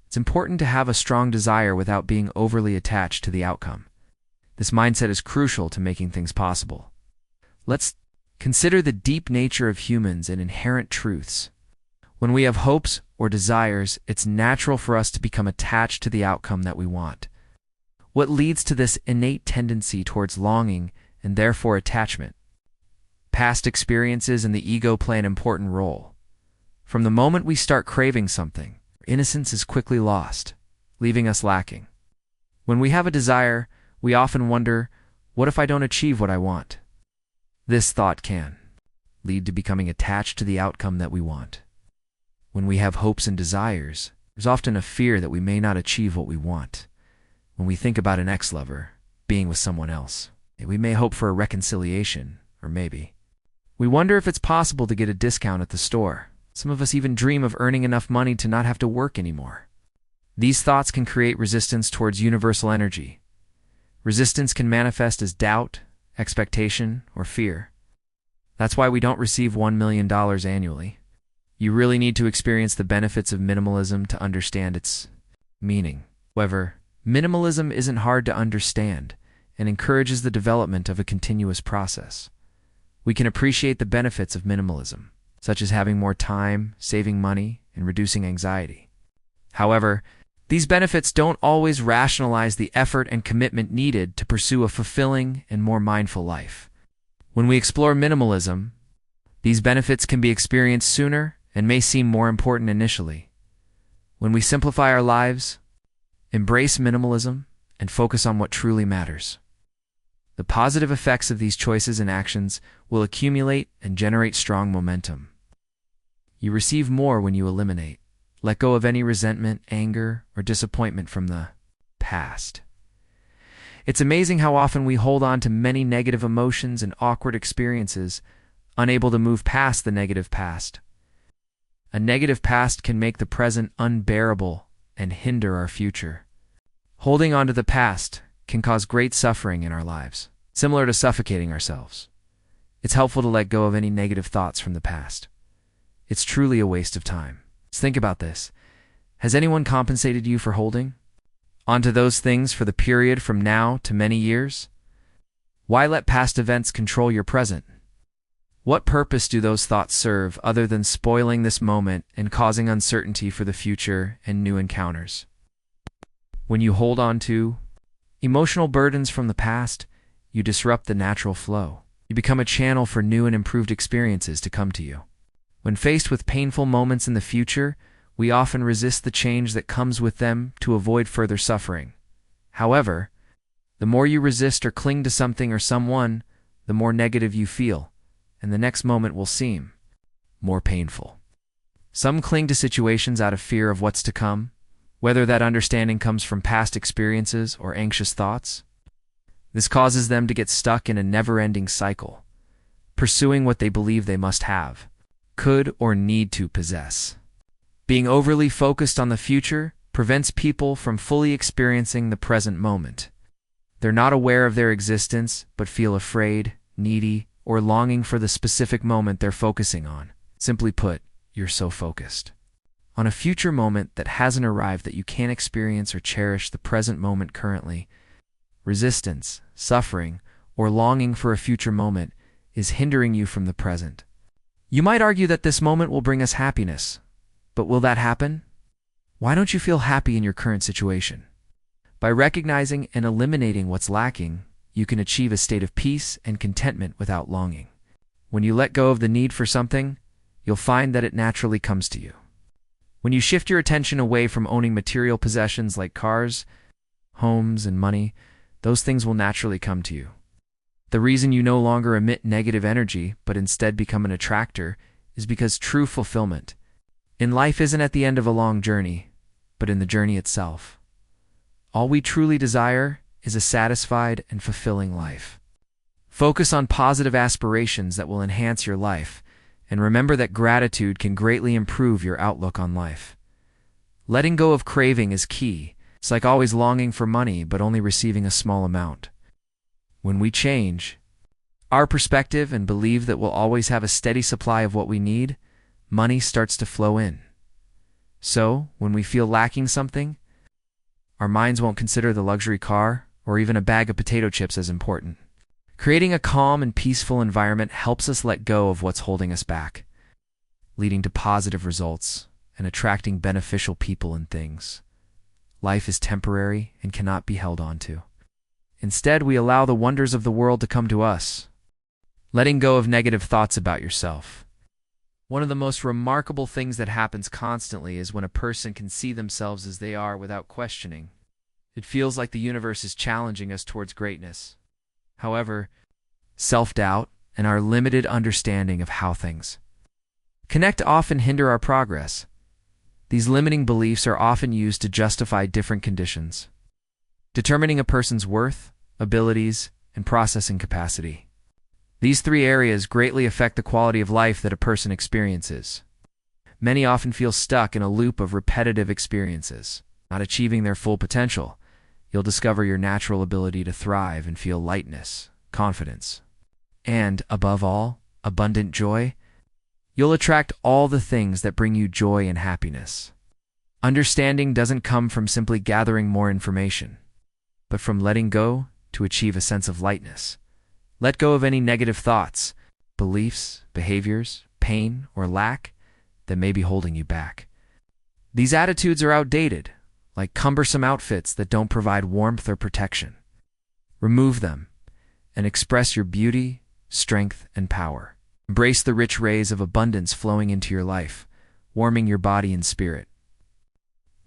it's important to have a strong desire without being overly attached to the outcome. This mindset is crucial to making things possible. Let's consider the deep nature of humans and inherent truths. When we have hopes or desires, it's natural for us to become attached to the outcome that we want. What leads to this innate tendency towards longing and therefore attachment? Past experiences and the ego play an important role. From the moment we start craving something, innocence is quickly lost, leaving us lacking. When we have a desire, we often wonder, what if I don't achieve what I want? This thought can lead to becoming attached to the outcome that we want. When we have hopes and desires, there's often a fear that we may not achieve what we want. When we think about an ex-lover being with someone else, we may hope for a reconciliation, or maybe we wonder if it's possible to get a discount at the store. Some of us even dream of earning enough money to not have to work anymore. These thoughts can create resistance towards universal energy. Resistance can manifest as doubt, expectation, or fear. That's why we don't receive $1 million annually. You really need to experience the benefits of minimalism to understand its meaning. However, minimalism isn't hard to understand and encourages the development of a continuous process. We can appreciate the benefits of minimalism, such as having more time, saving money, and reducing anxiety. However, these benefits don't always rationalize the effort and commitment needed to pursue a fulfilling and more mindful life. When we explore minimalism, these benefits can be experienced sooner and may seem more important initially. When we simplify our lives, embrace minimalism, and focus on what truly matters, the positive effects of these choices and actions will accumulate and generate strong momentum. You receive more when you eliminate, let go of any resentment, anger, or disappointment from the past. It's amazing how often we hold on to many negative emotions and awkward experiences, unable to move past the negative past. A negative past can make the present unbearable and hinder our future. Holding on to the past can cause great suffering in our lives, similar to suffocating ourselves. It's helpful to let go of any negative thoughts from the past. It's truly a waste of time. Let's think about this. Has anyone compensated you for holding onto those things for the period from now to many years? Why let past events control your present? What purpose do those thoughts serve other than spoiling this moment and causing uncertainty for the future and new encounters? When you hold on to emotional burdens from the past, you disrupt the natural flow. You become a channel for new and improved experiences to come to you. When faced with painful moments in the future, we often resist the change that comes with them to avoid further suffering. However, the more you resist or cling to something or someone, the more negative you feel, and the next moment will seem more painful. Some cling to situations out of fear of what's to come, whether that understanding comes from past experiences or anxious thoughts. This causes them to get stuck in a never-ending cycle, pursuing what they believe they must have, could, or need to possess. Being overly focused on the future prevents people from fully experiencing the present moment. They're not aware of their existence, but feel afraid, needy, or longing for the specific moment they're focusing on. Simply put, you're so focused on a future moment that hasn't arrived that you can't experience or cherish the present moment currently. Resistance, suffering, or longing for a future moment is hindering you from the present. You might argue that this moment will bring us happiness, but will that happen? Why don't you feel happy in your current situation? By recognizing and eliminating what's lacking, you can achieve a state of peace and contentment without longing. When you let go of the need for something, you'll find that it naturally comes to you. When you shift your attention away from owning material possessions like cars, homes, and money, those things will naturally come to you. The reason you no longer emit negative energy, but instead become an attractor, is because true fulfillment in life isn't at the end of a long journey, but in the journey itself. All we truly desire is a satisfied and fulfilling life. Focus on positive aspirations that will enhance your life, and remember that gratitude can greatly improve your outlook on life. Letting go of craving is key. It's like always longing for money but only receiving a small amount. When we change our perspective and believe that we'll always have a steady supply of what we need, money starts to flow in. So, when we feel lacking something, our minds won't consider the luxury car or even a bag of potato chips as important. Creating a calm and peaceful environment helps us let go of what's holding us back, leading to positive results and attracting beneficial people and things. Life is temporary and cannot be held on to. Instead, we allow the wonders of the world to come to us. Letting go of negative thoughts about yourself. One of the most remarkable things that happens constantly is when a person can see themselves as they are without questioning. It feels like the universe is challenging us towards greatness. However, self-doubt and our limited understanding of how things connect often hinder our progress. These limiting beliefs are often used to justify different conditions, determining a person's worth, abilities, and processing capacity. These three areas greatly affect the quality of life that a person experiences. Many often feel stuck in a loop of repetitive experiences, not achieving their full potential. You'll discover your natural ability to thrive and feel lightness, confidence, and, above all, abundant joy. You'll attract all the things that bring you joy and happiness. Understanding doesn't come from simply gathering more information, but from letting go to achieve a sense of lightness. Let go of any negative thoughts, beliefs, behaviors, pain, or lack that may be holding you back. These attitudes are outdated, like cumbersome outfits that don't provide warmth or protection. Remove them and express your beauty, strength, and power. Embrace the rich rays of abundance flowing into your life, warming your body and spirit.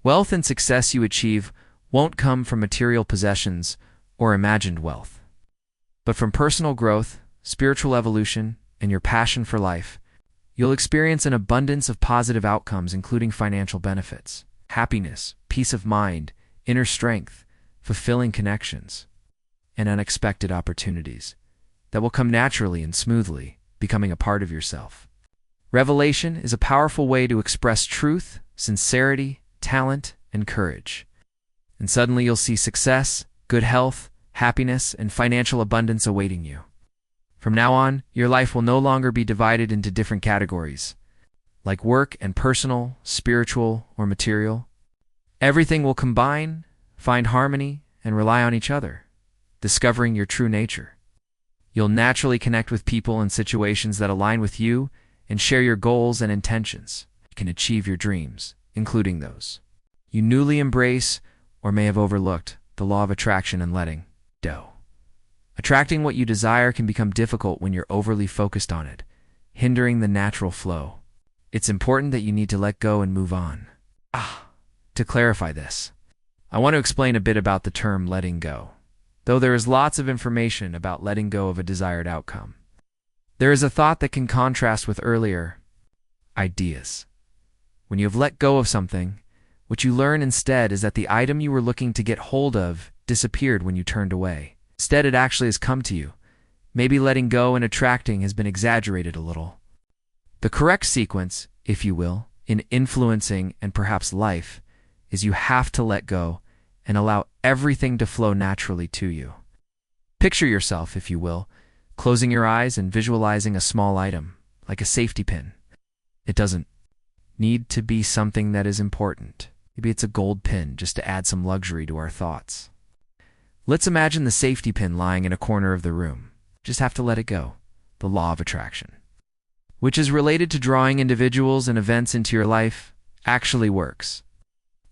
Wealth and success you achieve won't come from material possessions or imagined wealth, but from personal growth, spiritual evolution, and your passion for life. You'll experience an abundance of positive outcomes, including financial benefits, happiness, peace of mind, inner strength, fulfilling connections, and unexpected opportunities that will come naturally and smoothly, becoming a part of yourself. Revelation is a powerful way to express truth, sincerity, talent, and courage. And suddenly you'll see success, good health, happiness, and financial abundance awaiting you. From now on, your life will no longer be divided into different categories, like work and personal, spiritual, or material. Everything will combine, find harmony, and rely on each other, discovering your true nature. You'll naturally connect with people and situations that align with you and share your goals and intentions. You can achieve your dreams, including those you newly embrace or may have overlooked. The law of attraction and letting go. Attracting what you desire can become difficult when you're overly focused on it, hindering the natural flow. It's important that you need to let go and move on. To clarify this, I want to explain a bit about the term letting go. Though there is lots of information about letting go of a desired outcome, there is a thought that can contrast with earlier ideas. When you have let go of something, what you learn instead is that the item you were looking to get hold of disappeared when you turned away. Instead, it actually has come to you. Maybe letting go and attracting has been exaggerated a little. The correct sequence, if you will, in influencing and perhaps life, is you have to let go and allow everything to flow naturally to you. Picture yourself, if you will, closing your eyes and visualizing a small item, like a safety pin. It doesn't need to be something that is important. Maybe it's a gold pin, just to add some luxury to our thoughts. Let's imagine the safety pin lying in a corner of the room. Just have to let it go. The law of attraction, which is related to drawing individuals and events into your life, actually works.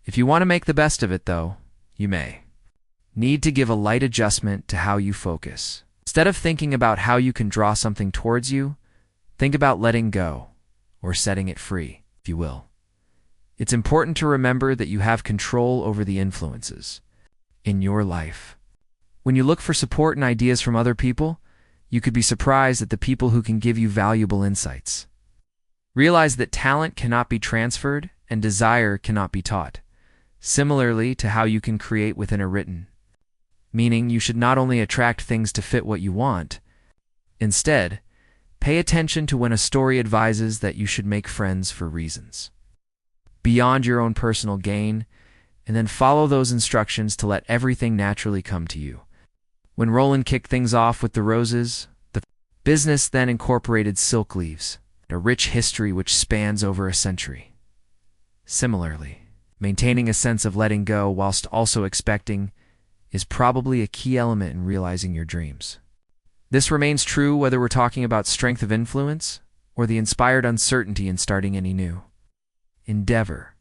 If you want to make the best of it, though, you may need to give a light adjustment to how you focus. Instead of thinking about how you can draw something towards you, think about letting go, or setting it free, if you will. It's important to remember that you have control over the influences in your life. When you look for support and ideas from other people, you could be surprised at the people who can give you valuable insights. Realize that talent cannot be transferred and desire cannot be taught, similarly to how you can create within a written. Meaning you should not only attract things to fit what you want. Instead, pay attention to when a story advises that you should make friends for reasons beyond your own personal gain, and then follow those instructions to let everything naturally come to you. When Roland kicked things off with the roses, the business then incorporated silk leaves, a rich history which spans over a century. Similarly, maintaining a sense of letting go whilst also expecting is probably a key element in realizing your dreams. This remains true whether we're talking about strength of influence or the inspired uncertainty in starting any new endeavor.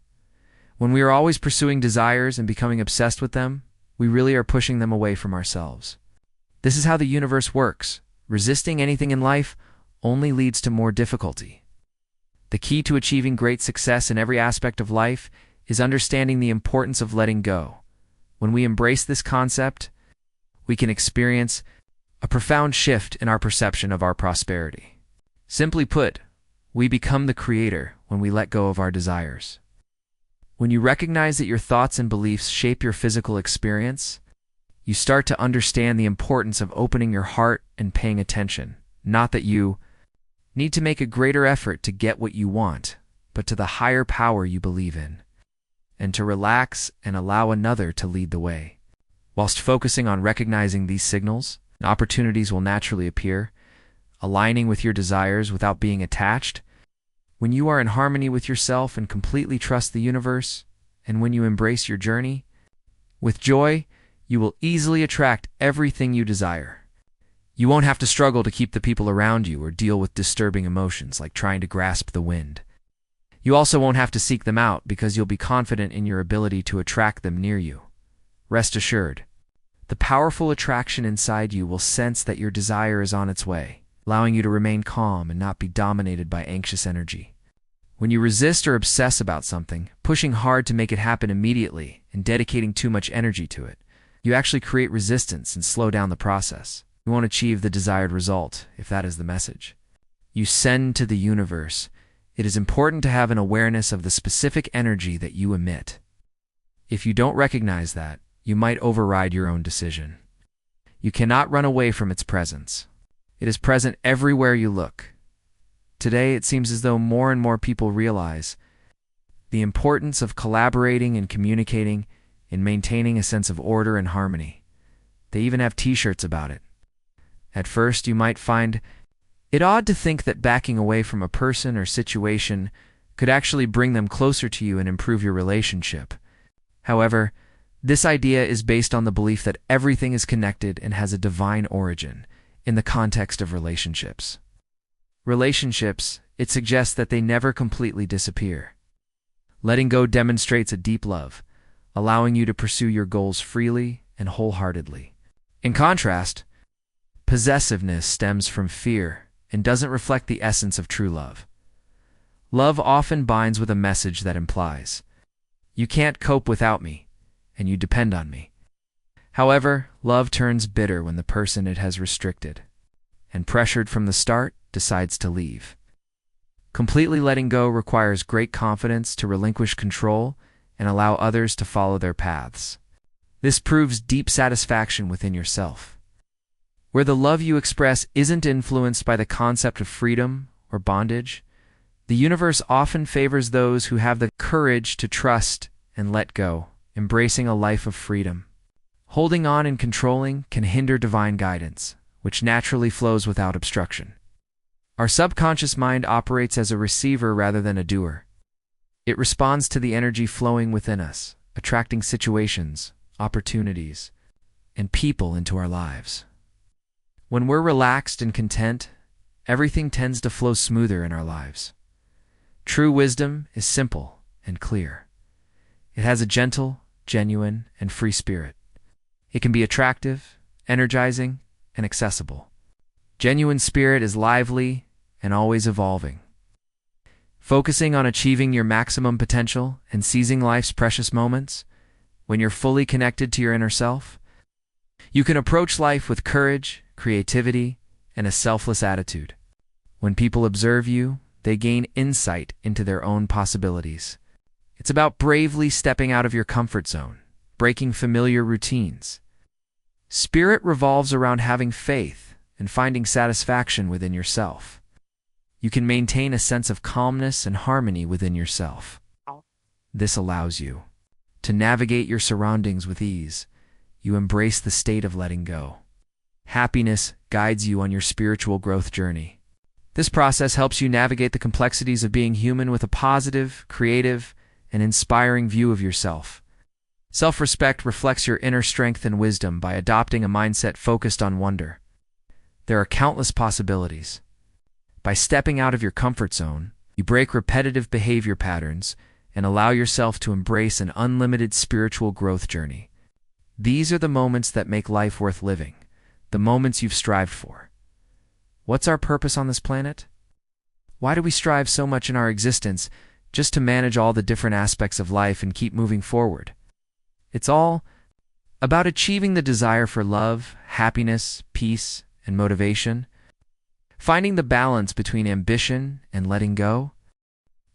When we are always pursuing desires and becoming obsessed with them, we really are pushing them away from ourselves. This is how the universe works. Resisting anything in life only leads to more difficulty. The key to achieving great success in every aspect of life is understanding the importance of letting go. When we embrace this concept, we can experience a profound shift in our perception of our prosperity. Simply put, we become the creator when we let go of our desires. When you recognize that your thoughts and beliefs shape your physical experience, you start to understand the importance of opening your heart and paying attention. Not that you need to make a greater effort to get what you want, but to the higher power you believe in, and to relax and allow another to lead the way. Whilst focusing on recognizing these signals, opportunities will naturally appear, aligning with your desires without being attached. When you are in harmony with yourself and completely trust the universe, and when you embrace your journey with joy, you will easily attract everything you desire. You won't have to struggle to keep the people around you or deal with disturbing emotions like trying to grasp the wind. You also won't have to seek them out because you'll be confident in your ability to attract them near you. Rest assured, the powerful attraction inside you will sense that your desire is on its way, allowing you to remain calm and not be dominated by anxious energy. When you resist or obsess about something, pushing hard to make it happen immediately and dedicating too much energy to it, you actually create resistance and slow down the process. You won't achieve the desired result if that is the message you send to the universe. It is important to have an awareness of the specific energy that you emit. If you don't recognize that, you might override your own decision. You cannot run away from its presence. It is present everywhere you look. Today, it seems as though more and more people realize the importance of collaborating and communicating in maintaining a sense of order and harmony. They even have t-shirts about it. At first, you might find it odd to think that backing away from a person or situation could actually bring them closer to you and improve your relationship. However, this idea is based on the belief that everything is connected and has a divine origin in the context of relationships. Relationships, it suggests that they never completely disappear. Letting go demonstrates a deep love, allowing you to pursue your goals freely and wholeheartedly. In contrast, possessiveness stems from fear and doesn't reflect the essence of true love. Love often binds with a message that implies, "You can't cope without me, and you depend on me." However, love turns bitter when the person it has restricted, and pressured from the start, decides to leave. Completely letting go requires great confidence to relinquish control and allow others to follow their paths. This proves deep satisfaction within yourself. Where the love you express isn't influenced by the concept of freedom or bondage, the universe often favors those who have the courage to trust and let go, embracing a life of freedom, Holding on and controlling can hinder divine guidance, which naturally flows without obstruction. Our subconscious mind operates as a receiver rather than a doer. It responds to the energy flowing within us, attracting situations, opportunities, and people into our lives. When we're relaxed and content, everything tends to flow smoother in our lives. True wisdom is simple and clear. It has a gentle, genuine, and free spirit. It can be attractive, energizing, and accessible. Genuine spirit is lively and always evolving. Focusing on achieving your maximum potential and seizing life's precious moments, when you're fully connected to your inner self, you can approach life with courage, creativity, and a selfless attitude. When people observe you, they gain insight into their own possibilities. It's about bravely stepping out of your comfort zone, breaking familiar routines. Spirit revolves around having faith and finding satisfaction within yourself. You can maintain a sense of calmness and harmony within yourself. This allows you to navigate your surroundings with ease. You embrace the state of letting go. Happiness guides you on your spiritual growth journey. This process helps you navigate the complexities of being human with a positive, creative, and inspiring view of yourself. Self-respect reflects your inner strength and wisdom by adopting a mindset focused on wonder. There are countless possibilities. By stepping out of your comfort zone, you break repetitive behavior patterns and allow yourself to embrace an unlimited spiritual growth journey. These are the moments that make life worth living, the moments you've strived for. What's our purpose on this planet? Why do we strive so much in our existence just to manage all the different aspects of life and keep moving forward? It's all about achieving the desire for love, happiness, peace, and motivation. Finding the balance between ambition and letting go.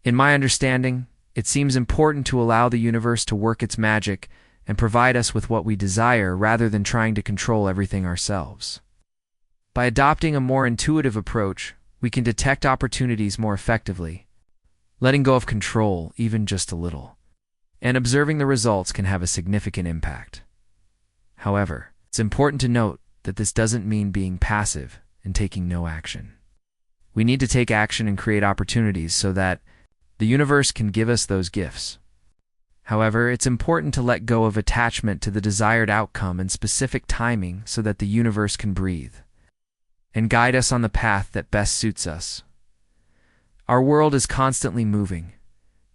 In my understanding, it seems important to allow the universe to work its magic and provide us with what we desire rather than trying to control everything ourselves. By adopting a more intuitive approach, we can detect opportunities more effectively, letting go of control even just a little, and observing the results can have a significant impact. However, it's important to note that this doesn't mean being passive and taking no action. We need to take action and create opportunities so that the universe can give us those gifts. However, it's important to let go of attachment to the desired outcome and specific timing so that the universe can breathe and guide us on the path that best suits us. Our world is constantly moving,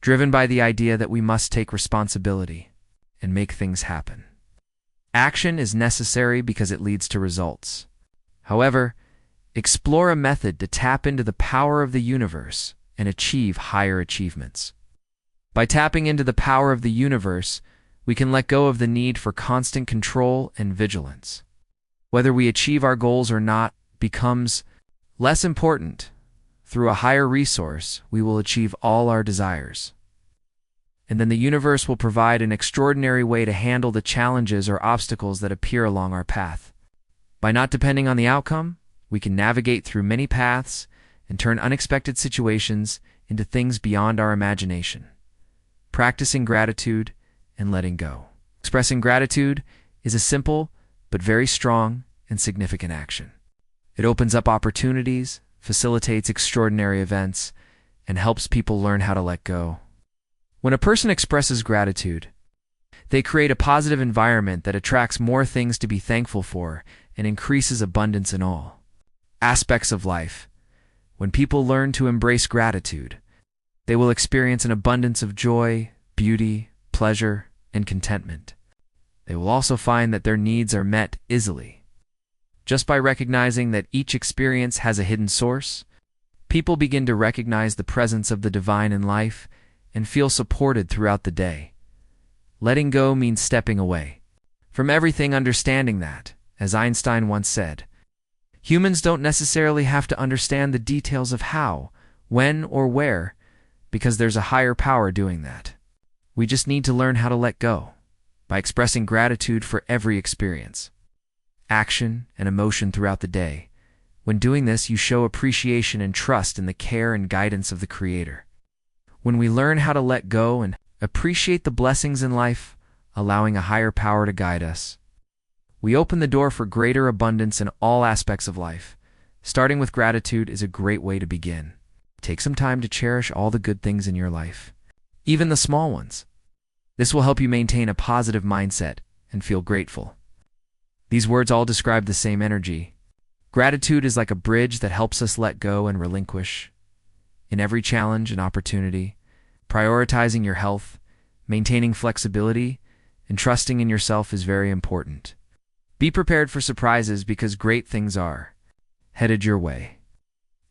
driven by the idea that we must take responsibility and make things happen. Action is necessary because it leads to results. However, explore a method to tap into the power of the universe and achieve higher achievements. By tapping into the power of the universe, we can let go of the need for constant control and vigilance. Whether we achieve our goals or not becomes less important. Through a higher resource, we will achieve all our desires. And then the universe will provide an extraordinary way to handle the challenges or obstacles that appear along our path. By not depending on the outcome, we can navigate through many paths and turn unexpected situations into things beyond our imagination. Practicing gratitude and letting go. Expressing gratitude is a simple but very strong and significant action. It opens up opportunities, facilitates extraordinary events, and helps people learn how to let go. When a person expresses gratitude, they create a positive environment that attracts more things to be thankful for and increases abundance in all aspects of life. When people learn to embrace gratitude, they will experience an abundance of joy, beauty, pleasure, and contentment. They will also find that their needs are met easily. Just by recognizing that each experience has a hidden source, people begin to recognize the presence of the divine in life and feel supported throughout the day. Letting go means stepping away from everything, understanding that, as Einstein once said, humans don't necessarily have to understand the details of how, when, or where, because there's a higher power doing that. We just need to learn how to let go by expressing gratitude for every experience, action, and emotion throughout the day. When doing this, you show appreciation and trust in the care and guidance of the Creator. When we learn how to let go and appreciate the blessings in life, allowing a higher power to guide us, We open the door for greater abundance in all aspects of life. Starting with gratitude is a great way to begin. Take some time to cherish all the good things in your life, even the small ones. This will help you maintain a positive mindset and feel grateful. These words all describe the same energy. Gratitude is like a bridge that helps us let go and relinquish. In every challenge and opportunity, prioritizing your health, maintaining flexibility, and trusting in yourself is very important. Be prepared for surprises because great things are headed your way.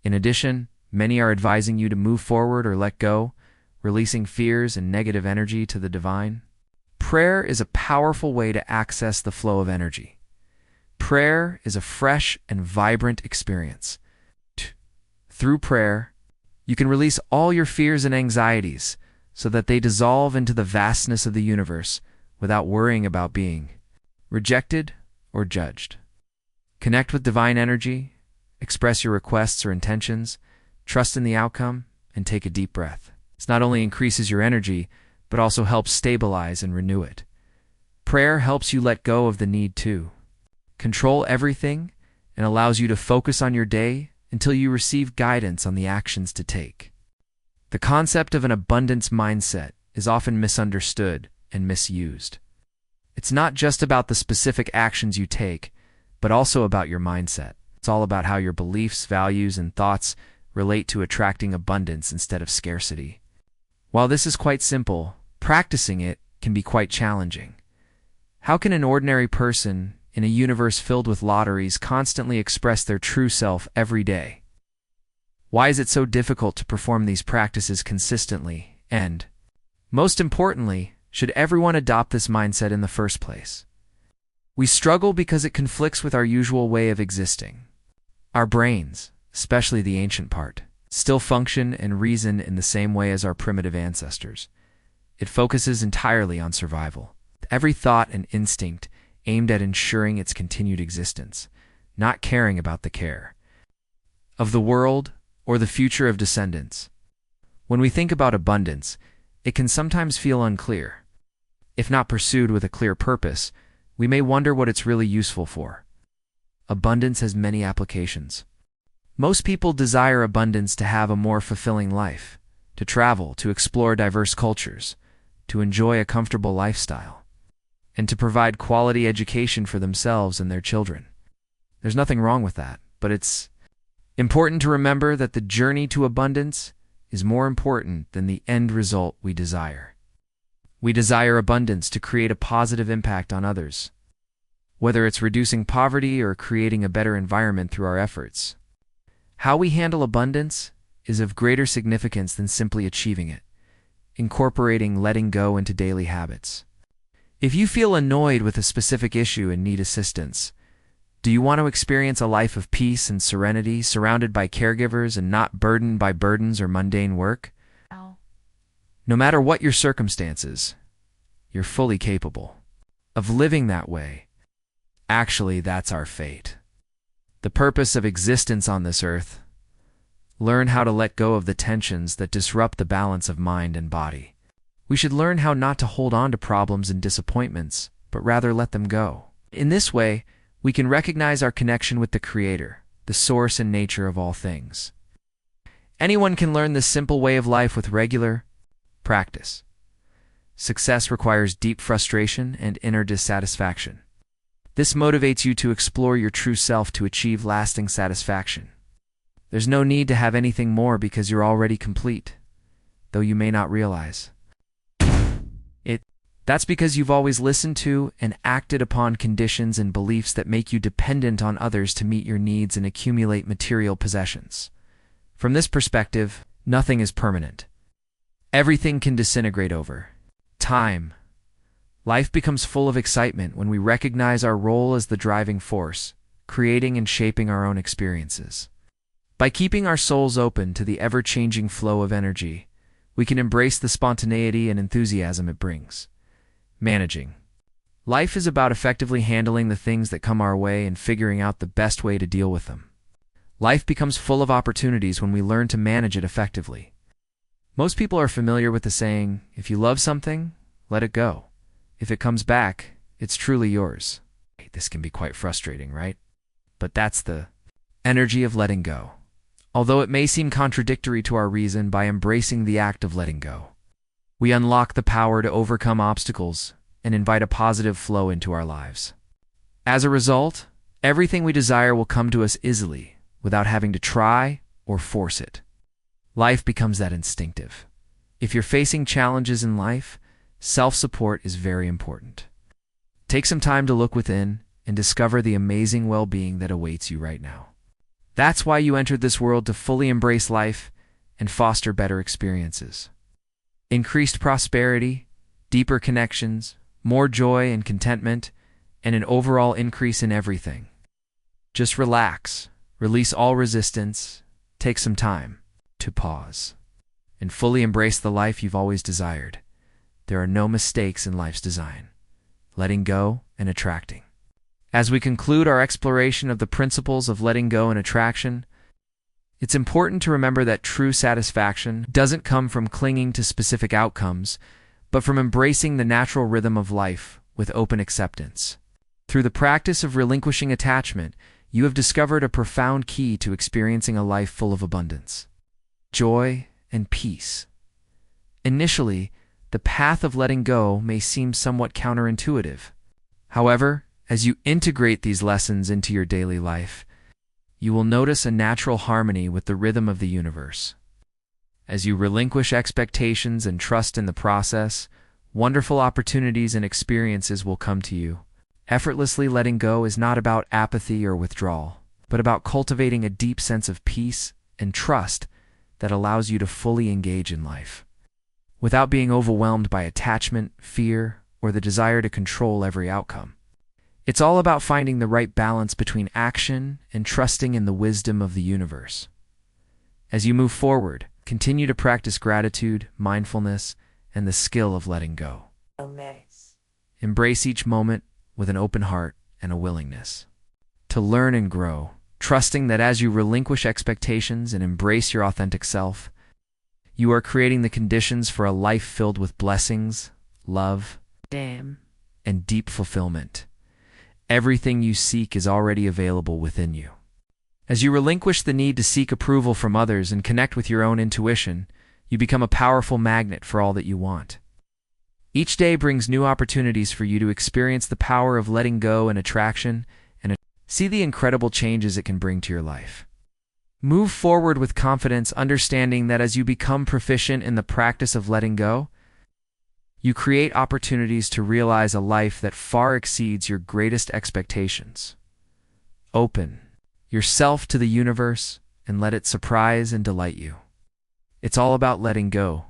In addition, many are advising you to move forward or let go, releasing fears and negative energy to the divine. Prayer is a powerful way to access the flow of energy. Prayer is a fresh and vibrant experience. Through prayer, you can release all your fears and anxieties so that they dissolve into the vastness of the universe without worrying about being rejected or judged. Connect with divine energy, express your requests or intentions, trust in the outcome, and take a deep breath. This not only increases your energy, but also helps stabilize and renew it. Prayer helps you let go of the need to control everything and allows you to focus on your day until you receive guidance on the actions to take. The concept of an abundance mindset is often misunderstood and misused. It's not just about the specific actions you take, but also about your mindset. It's all about how your beliefs, values, and thoughts relate to attracting abundance instead of scarcity. While this is quite simple, practicing it can be quite challenging. How can an ordinary person in a universe filled with lotteries constantly express their true self every day? Why is it so difficult to perform these practices consistently? And, most importantly, should everyone adopt this mindset in the first place? We struggle because it conflicts with our usual way of existing. Our brains, especially the ancient part, still function and reason in the same way as our primitive ancestors. It focuses entirely on survival. Every thought and instinct aimed at ensuring its continued existence, not caring about the care of the world or the future of descendants. When we think about abundance, it can sometimes feel unclear. If not pursued with a clear purpose, we may wonder what it's really useful for. Abundance has many applications. Most people desire abundance to have a more fulfilling life, to travel, to explore diverse cultures, to enjoy a comfortable lifestyle, and to provide quality education for themselves and their children. There's nothing wrong with that, but it's important to remember that the journey to abundance is more important than the end result we desire. We desire abundance to create a positive impact on others, whether it's reducing poverty or creating a better environment through our efforts. How we handle abundance is of greater significance than simply achieving it, incorporating letting go into daily habits. If you feel annoyed with a specific issue and need assistance, do you want to experience a life of peace and serenity, surrounded by caregivers and not burdened by burdens or mundane work? No matter what your circumstances, you're fully capable of living that way. Actually, that's our fate. The purpose of existence on this earth. Learn how to let go of the tensions that disrupt the balance of mind and body. We should learn how not to hold on to problems and disappointments, but rather let them go. In this way, we can recognize our connection with the Creator, the source and nature of all things. Anyone can learn this simple way of life with regular practice. Success requires deep frustration and inner dissatisfaction. This motivates you to explore your true self to achieve lasting satisfaction. There's no need to have anything more because you're already complete, though you may not realize it. That's because you've always listened to and acted upon conditions and beliefs that make you dependent on others to meet your needs and accumulate material possessions. From this perspective, nothing is permanent. Everything can disintegrate over time. Life becomes full of excitement when we recognize our role as the driving force, creating and shaping our own experiences. By keeping our souls open to the ever-changing flow of energy, we can embrace the spontaneity and enthusiasm it brings. Managing life is about effectively handling the things that come our way and figuring out the best way to deal with them. Life becomes full of opportunities when we learn to manage it effectively. Most people are familiar with the saying, if you love something, let it go. If it comes back, it's truly yours. This can be quite frustrating, right? But that's the energy of letting go. Although it may seem contradictory to our reason, by embracing the act of letting go, we unlock the power to overcome obstacles and invite a positive flow into our lives. As a result, everything we desire will come to us easily, without having to try or force it. Life becomes that instinctive. If you're facing challenges in life, self-support is very important. Take some time to look within and discover the amazing well-being that awaits you right now. That's why you entered this world, to fully embrace life and foster better experiences. Increased prosperity, deeper connections, more joy and contentment, and an overall increase in everything. Just relax, release all resistance, take some time to pause, and fully embrace the life you've always desired. There are no mistakes in life's design. Letting go and attracting. As we conclude our exploration of the principles of letting go and attraction, it's important to remember that true satisfaction doesn't come from clinging to specific outcomes, but from embracing the natural rhythm of life with open acceptance. Through the practice of relinquishing attachment, you have discovered a profound key to experiencing a life full of abundance, joy, and peace. Initially, the path of letting go may seem somewhat counterintuitive. However, as you integrate these lessons into your daily life, you will notice a natural harmony with the rhythm of the universe. As you relinquish expectations and trust in the process, wonderful opportunities and experiences will come to you. Effortlessly letting go is not about apathy or withdrawal, but about cultivating a deep sense of peace and trust that allows you to fully engage in life, without being overwhelmed by attachment, fear, or the desire to control every outcome. It's all about finding the right balance between action and trusting in the wisdom of the universe. As you move forward, continue to practice gratitude, mindfulness, and the skill of letting go. Embrace each moment with an open heart and a willingness to learn and grow, trusting that as you relinquish expectations and embrace your authentic self, you are creating the conditions for a life filled with blessings, love, and deep fulfillment. Everything you seek is already available within you. As you relinquish the need to seek approval from others and connect with your own intuition, you become a powerful magnet for all that you want. Each day brings new opportunities for you to experience the power of letting go and attraction, and see the incredible changes it can bring to your life. Move forward with confidence, understanding that as you become proficient in the practice of letting go, you create opportunities to realize a life that far exceeds your greatest expectations. Open yourself to the universe and let it surprise and delight you. It's all about letting go,